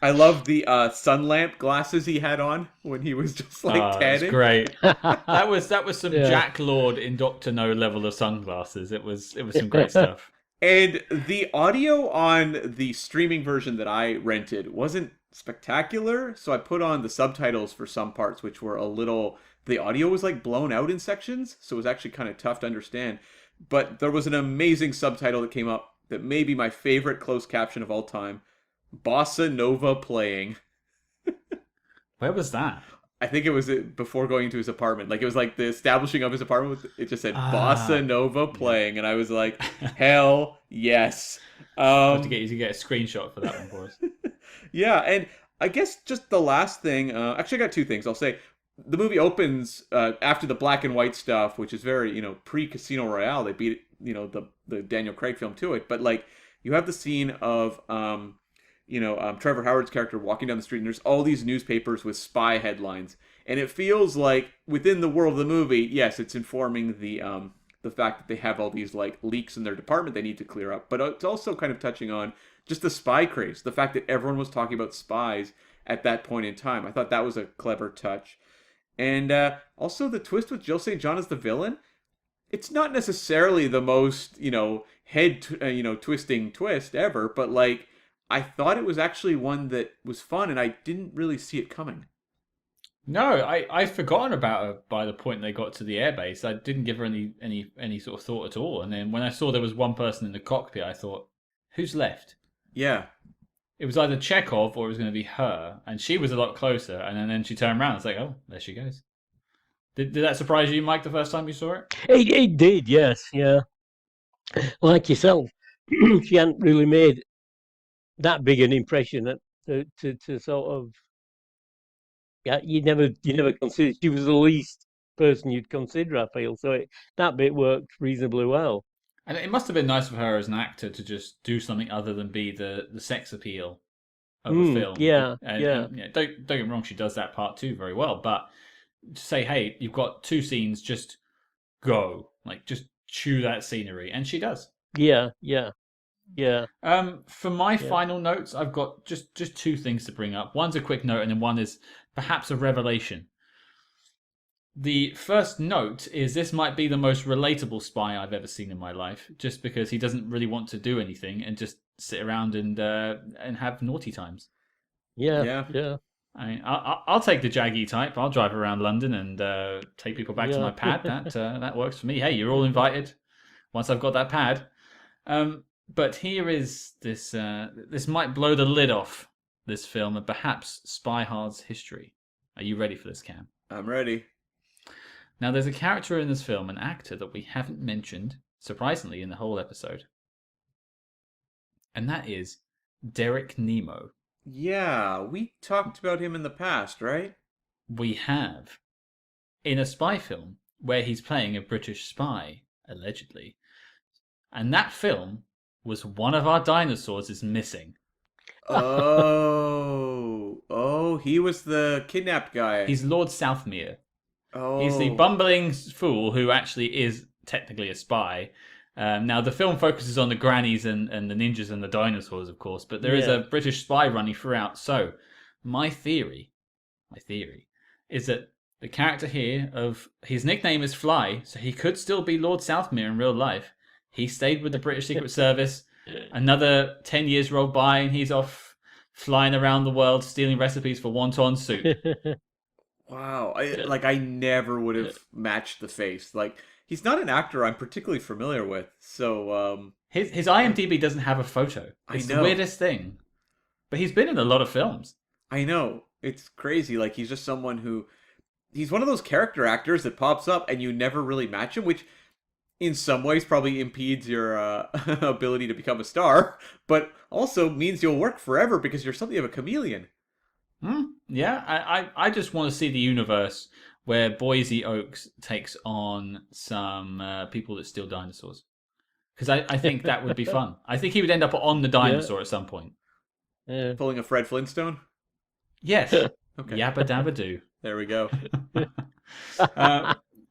I love the sun lamp glasses he had on when he was just like That's tanning. great. That was some Yeah. Jack Lord in Doctor No level of sunglasses. It was some great stuff. And the audio on the streaming version that I rented wasn't spectacular, so I put on the subtitles for some parts, which were the audio was like blown out in sections, so it was actually kind of tough to understand. But there was an amazing subtitle that came up that may be my favorite closed caption of all time. Bossa Nova playing. Where was that? I think it was before going into his apartment. Like it was like the establishing of his apartment. It just said Ah. Bossa Nova playing, and I was like, hell yes. I'll have to get you to get a screenshot for that one for us. Yeah, and I guess just the last thing. Actually, I got two things. I'll say the movie opens after the black and white stuff, which is very pre Casino Royale. They beat the Daniel Craig film to it, but like you have the scene of Trevor Howard's character walking down the street, and there's all these newspapers with spy headlines, and it feels like within the world of the movie, yes, it's informing the fact that they have all these like leaks in their department they need to clear up, but it's also kind of touching on just the spy craze, the fact that everyone was talking about spies at that point in time. I thought that was a clever touch, and also the twist with Jill St. John as the villain. It's not necessarily the most head twisting twist ever, but like. I thought it was actually one that was fun, and I didn't really see it coming. No, I'd forgotten about her by the point they got to the airbase. I didn't give her any sort of thought at all. And then when I saw there was one person in the cockpit, I thought, who's left? Yeah. It was either Chekhov or it was going to be her, and she was a lot closer. And then she turned around. It's like, oh, there she goes. Did that surprise you, Mike, the first time you saw it? It did, yes, yeah. Like yourself, she hadn't really made that big an impression to sort of you never considered she was the least person you'd consider, I feel, so that bit worked reasonably well. And it must have been nice for her as an actor to just do something other than be the sex appeal of a film. Yeah, and, yeah. And, don't get me wrong, she does that part too very well, but to say, hey, you've got two scenes, just go, like just chew that scenery, and she does. Yeah. For my final notes, I've got just two things to bring up. One's a quick note, and then one is perhaps a revelation. The first note is this might be the most relatable spy I've ever seen in my life, just because he doesn't really want to do anything and just sit around and have naughty times. Yeah. I mean, I'll take the Jaggy type. I'll drive around London and take people back to my pad. That works for me. Hey, you're all invited. Once I've got that pad. But here is this. This might blow the lid off this film and perhaps SpyHards history. Are you ready for this, Cam? I'm ready. Now, there's a character in this film, an actor that we haven't mentioned, surprisingly, in the whole episode. And that is Derek Nemo. Yeah, we talked about him in the past, right? We have. In a spy film where he's playing a British spy, allegedly. And that film was one of our dinosaurs is missing. Oh, he was the kidnapped guy. He's Lord Southmere. Oh. He's the bumbling fool who actually is technically a spy. Now, the film focuses on the grannies and the ninjas and the dinosaurs, of course, but there is a British spy running throughout. So, my theory is that the character here of his nickname is Fly, so he could still be Lord Southmere in real life. He stayed with the British Secret Service. Another 10 years rolled by, and he's off flying around the world stealing recipes for wonton soup. Wow, I never would have matched the face. Like, he's not an actor I'm particularly familiar with. So His IMDb doesn't have a photo. It's the know. weirdest thing. But he's been in a lot of films. I know, it's crazy. Like, he's just someone who he's one of those character actors that pops up and you never really match him, which in some ways probably impedes your ability to become a star, but also means you'll work forever because you're something of a chameleon. Yeah, I just want to see the universe where Boise Oaks takes on some people that steal dinosaurs. Because I think that would be fun. I think he would end up on the dinosaur at some point. Yeah. Pulling a Fred Flintstone? Yes. Okay. Yabba dabba doo. There we go.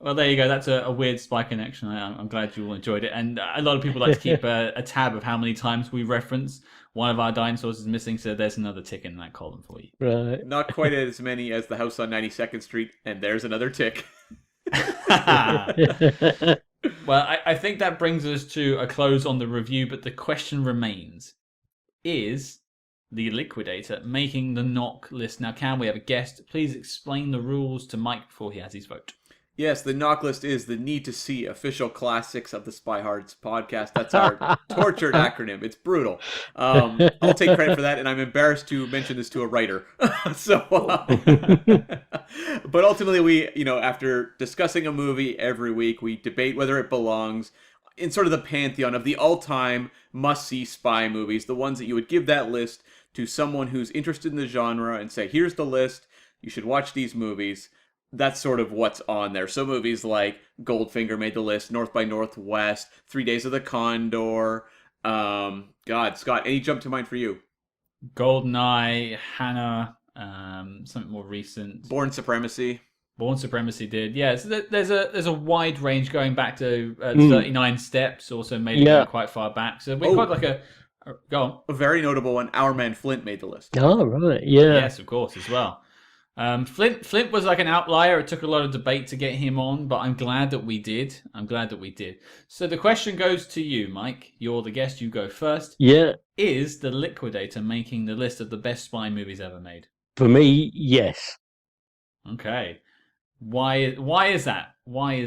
Well, there you go. That's a weird spy connection. I'm glad you all enjoyed it. And a lot of people like to keep a tab of how many times we reference one of our dinosaurs is missing, so there's another tick in that column for you. Right. Not quite as many as the house on 92nd Street, and there's another tick. Well, I think that brings us to a close on the review, but the question remains. Is the Liquidator making the knock list? Now, can we have a guest? Please explain the rules to Mike before he has his vote. Yes, the knock list is the need to see official classics of the SpyHards podcast. That's our tortured acronym. It's brutal. I'll take credit for that, and I'm embarrassed to mention this to a writer. But ultimately, we, after discussing a movie every week, we debate whether it belongs in sort of the pantheon of the all-time must-see spy movies, the ones that you would give that list to someone who's interested in the genre and say, here's the list, you should watch these movies. That's sort of what's on there. So movies like Goldfinger made the list, North by Northwest, 3 Days of the Condor. God, Scott, any jump to mind for you? GoldenEye, Hannah, something more recent. Born Supremacy. Born Supremacy did, yeah. So there's a wide range going back to 39 Steps. Also made it go quite far back. So we're quite like a go on. A very notable one. Our Man Flint made the list. Oh right, yeah. Yes, of course, as well. Flint was like an outlier. It took a lot of debate to get him on, but I'm glad that we did. So the question goes to you, Mike. You're the guest. You go first. Yeah. Is The Liquidator making the list of the best spy movies ever made? For me, yes. Okay. Why is that? I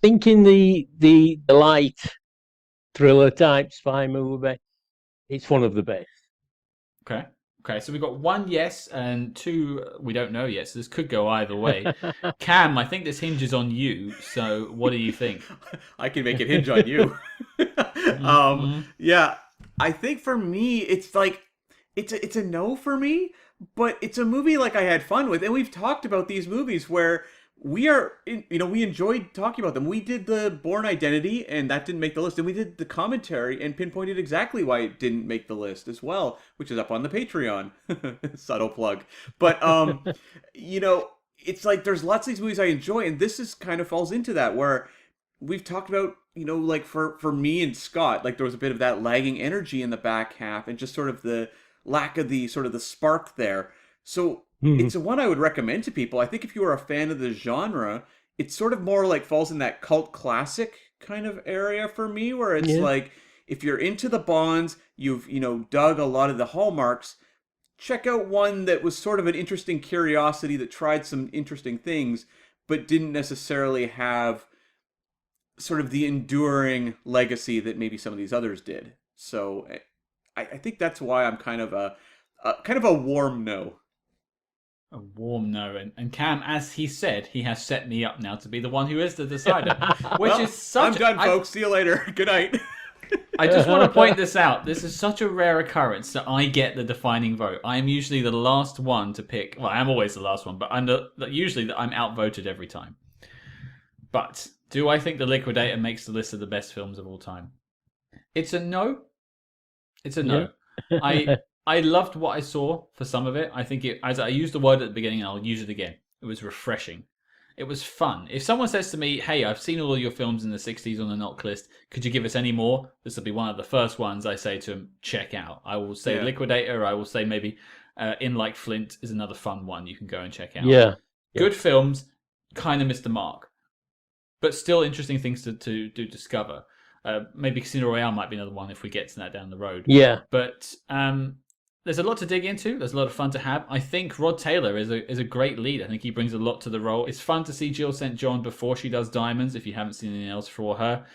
think in the light thriller type spy movie, it's one of the best. Okay, so we've got one yes and two we don't know yet, so this could go either way. Cam, I think this hinges on you, so what do you think? I can make it hinge on you. Yeah, I think for me, it's like, it's a no for me, but it's a movie like I had fun with, and we've talked about these movies where we enjoyed talking about them. We did the Bourne Identity, and that didn't make the list. And we did the commentary and pinpointed exactly why it didn't make the list as well, which is up on the Patreon. Subtle plug. But, it's like there's lots of these movies I enjoy, and this is kind of falls into that, where we've talked about, like for me and Scott, like there was a bit of that lagging energy in the back half, and just sort of the lack of the sort of the spark there. So it's a one I would recommend to people. I think if you are a fan of the genre, it's sort of more like falls in that cult classic kind of area for me, where it's like, if you're into the Bonds, you've, dug a lot of the hallmarks, check out one that was sort of an interesting curiosity that tried some interesting things, but didn't necessarily have sort of the enduring legacy that maybe some of these others did. So I think that's why I'm kind of a warm no. A warm no. And Cam, as he said, he has set me up now to be the one who is the decider. Which is such I'm done, folks. See you later. Good night. I just want to point this out. This is such a rare occurrence that I get the defining vote. I am usually the last one to pick. Well, I am always the last one, but usually I'm outvoted every time. But do I think The Liquidator makes the list of the best films of all time? It's a no. It's a no. Yeah. I loved what I saw for some of it. I think as I used the word at the beginning, and I'll use it again. It was refreshing. It was fun. If someone says to me, hey, I've seen all of your films in the 60s on the knock list, could you give us any more? This will be one of the first ones I say to them, check out. I will say Liquidator. I will say maybe In Like Flint is another fun one you can go and check out. Yeah. Good films. kind of missed the mark. But still interesting things to do discover. Maybe Casino Royale might be another one if we get to that down the road. Yeah. But there's a lot to dig into. There's a lot of fun to have. I think Rod Taylor is a great lead. I think he brings a lot to the role. It's fun to see Jill St. John before she does Diamonds, if you haven't seen anything else for her.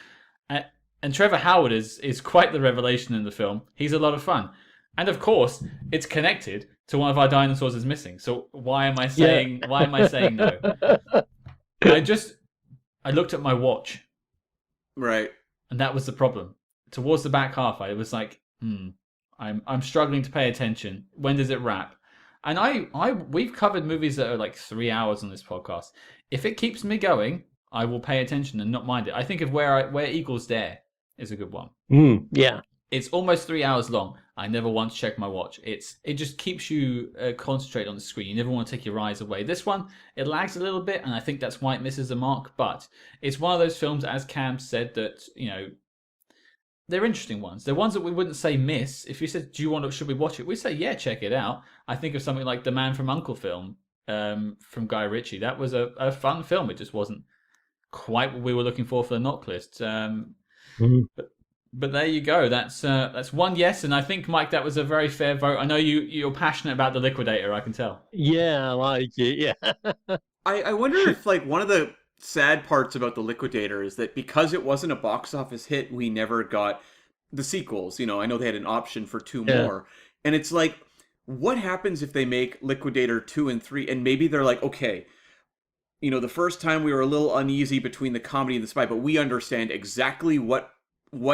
And Trevor Howard is quite the revelation in the film. He's a lot of fun. And of course, it's connected to one of our dinosaurs is missing. So why am I saying no? I looked at my watch. Right. And that was the problem. Towards the back half, I was like, I'm struggling to pay attention. When does it wrap? And we've covered movies that are like 3 hours on this podcast. If it keeps me going, I will pay attention and not mind it. I think of Where Eagles Dare is a good one. Yeah. It's almost 3 hours long. I never once check my watch. It just keeps you concentrated on the screen. You never want to take your eyes away. This one, it lags a little bit, and I think that's why it misses the mark. But it's one of those films, as Cam said, that they're interesting ones. They're ones that we wouldn't say miss. If you said, should we watch it? We'd say, yeah, check it out. I think of something like The Man from U.N.C.L.E. film from Guy Ritchie. That was a fun film. It just wasn't quite what we were looking for the knock list. But there you go. That's one yes, and I think, Mike, that was a very fair vote. I know you're passionate about The Liquidator. I can tell. Yeah, I like it. Yeah. I wonder if one of the sad parts about The Liquidator is that because it wasn't a box office hit, we never got the sequels. I know they had an option for 2 more, and it's like, what happens if they make Liquidator 2 and 3, and maybe they're like, okay, the first time we were a little uneasy between the comedy and the spy, but we understand exactly what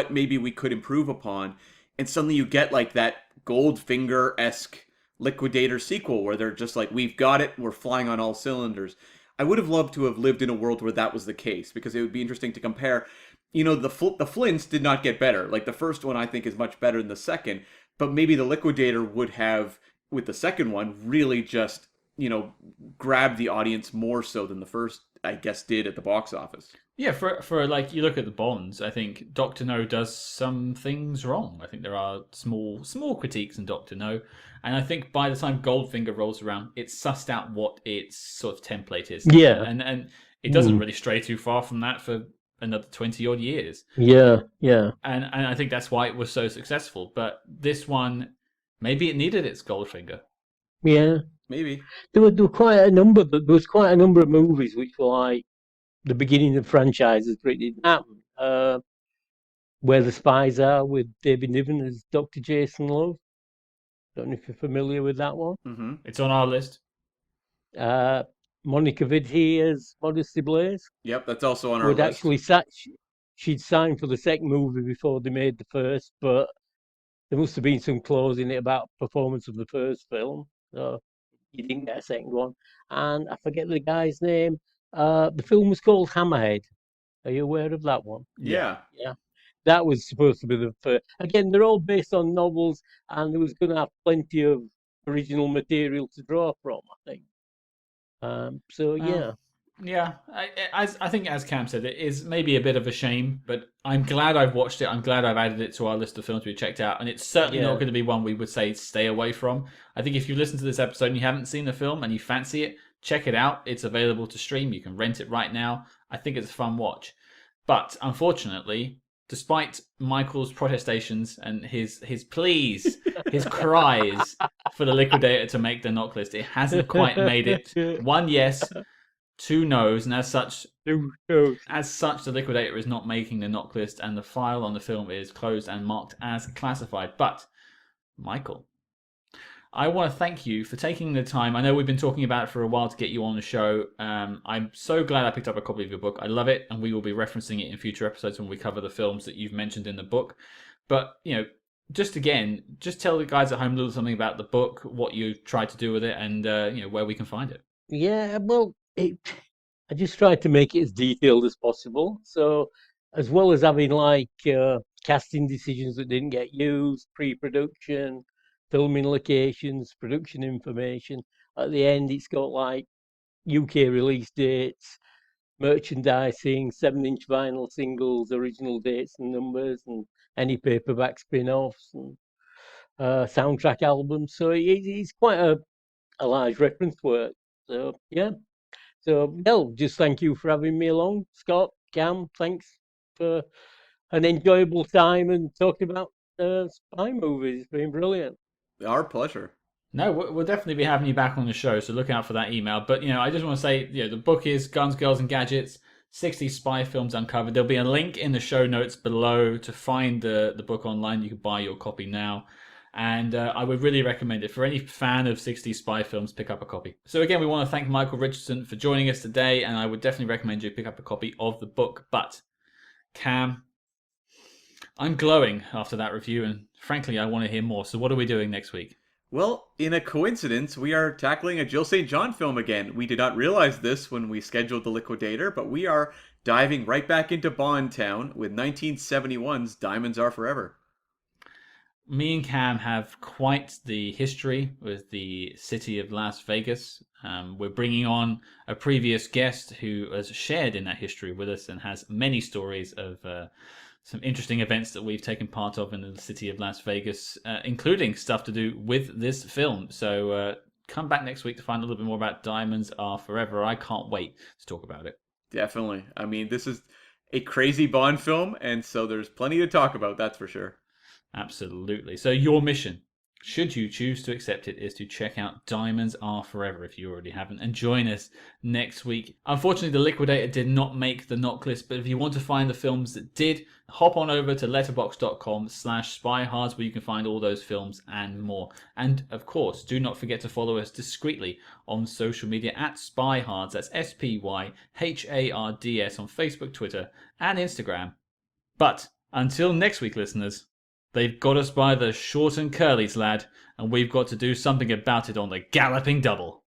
maybe we could improve upon, and suddenly you get like that Goldfinger-esque Liquidator sequel where they're just like, we've got it, we're flying on all cylinders. I would have loved to have lived in a world where that was the case, because it would be interesting to compare. The Flints did not get better. Like, the first one I think is much better than the second, but maybe the Liquidator would have, with the second one, really just grabbed the audience more so than the first, I guess, did at the box office. Yeah, for like, you look at the Bonds, I think Dr. No does some things wrong. I think there are small critiques in Dr. No, and I think by the time Goldfinger rolls around, it's sussed out what its sort of template is. Yeah. And it doesn't really stray too far from that for another 20 odd years. Yeah, yeah. And I think that's why it was so successful. But this one, maybe it needed its Goldfinger. Yeah. Maybe. There was quite a number of movies which were like the beginning of franchises, but it didn't happen. Where the Spies Are with David Niven as Dr. Jason Love. Don't know if you're familiar with that one. Mm-hmm. It's on our list. Monica Vitti as Modesty Blaze. Yep, that's also on our list. Actually she'd signed for the second movie before they made the first, but there must have been some clause in it about performance of the first film, so you didn't get a second one. And I forget the guy's name. The film was called Hammerhead. Are you aware of that one? Yeah. Yeah. That was supposed to be the first. Again, they're all based on novels, and there was going to have plenty of original material to draw from, I think. Yeah, I think, as Cam said, it is maybe a bit of a shame, but I'm glad I've watched it. I'm glad I've added it to our list of films we checked out, and it's certainly not going to be one we would say stay away from. I think if you listen to this episode and you haven't seen the film and you fancy it, check it out. It's available to stream. You can rent it right now. I think it's a fun watch. But unfortunately, despite Michael's protestations and his pleas, his cries for the Liquidator to make the knock list, it hasn't quite made it. 1 yes, 2 no's, and as such, the Liquidator is not making the knock list, and the file on the film is closed and marked as classified. But, Michael, I want to thank you for taking the time. I know we've been talking about it for a while to get you on the show. I'm so glad I picked up a copy of your book. I love it, and we will be referencing it in future episodes when we cover the films that you've mentioned in the book. But, just tell the guys at home a little something about the book, what you tried to do with it, and where we can find it. Yeah, well, I just tried to make it as detailed as possible. So, as well as having casting decisions that didn't get used, pre-production, filming locations, production information, at the end it's got UK release dates, merchandising, 7-inch vinyl singles, original dates and numbers, and any paperback spin-offs, and soundtrack albums. So it's quite a large reference work. So yeah. So, well, just thank you for having me along, Scott, Cam. Thanks for an enjoyable time and talking about spy movies. It's been brilliant. Our pleasure. No, we'll definitely be having you back on the show, so look out for that email. But, I just want to say, the book is Guns, Girls and Gadgets, 60 Spy Films Uncovered. There'll be a link in the show notes below to find the book online. You can buy your copy now. And I would really recommend it. For any fan of 60 spy films, pick up a copy. So again, we want to thank Michael Richardson for joining us today, and I would definitely recommend you pick up a copy of the book. But, Cam, I'm glowing after that review, and frankly, I want to hear more. So what are we doing next week? Well, in a coincidence, we are tackling a Jill St. John film again. We did not realize this when we scheduled The Liquidator, but we are diving right back into Bond Town with 1971's Diamonds Are Forever. Me and Cam have quite the history with the city of Las Vegas. We're bringing on a previous guest who has shared in that history with us and has many stories of some interesting events that we've taken part of in the city of Las Vegas, including stuff to do with this film. So come back next week to find a little bit more about Diamonds Are Forever. I can't wait to talk about it. Definitely. I mean, this is a crazy Bond film, and so there's plenty to talk about, that's for sure. Absolutely. So your mission, should you choose to accept it, is to check out Diamonds Are Forever if you already haven't, and join us next week. Unfortunately, The Liquidator did not make the knock list, but if you want to find the films that did, hop on over to letterboxd.com/SpyHards, where you can find all those films and more. And of course, do not forget to follow us discreetly on social media at SpyHards. That's SpyHards on Facebook, Twitter, and Instagram. But until next week, listeners, they've got us by the short and curlies, lad, and we've got to do something about it on the Galloping Double.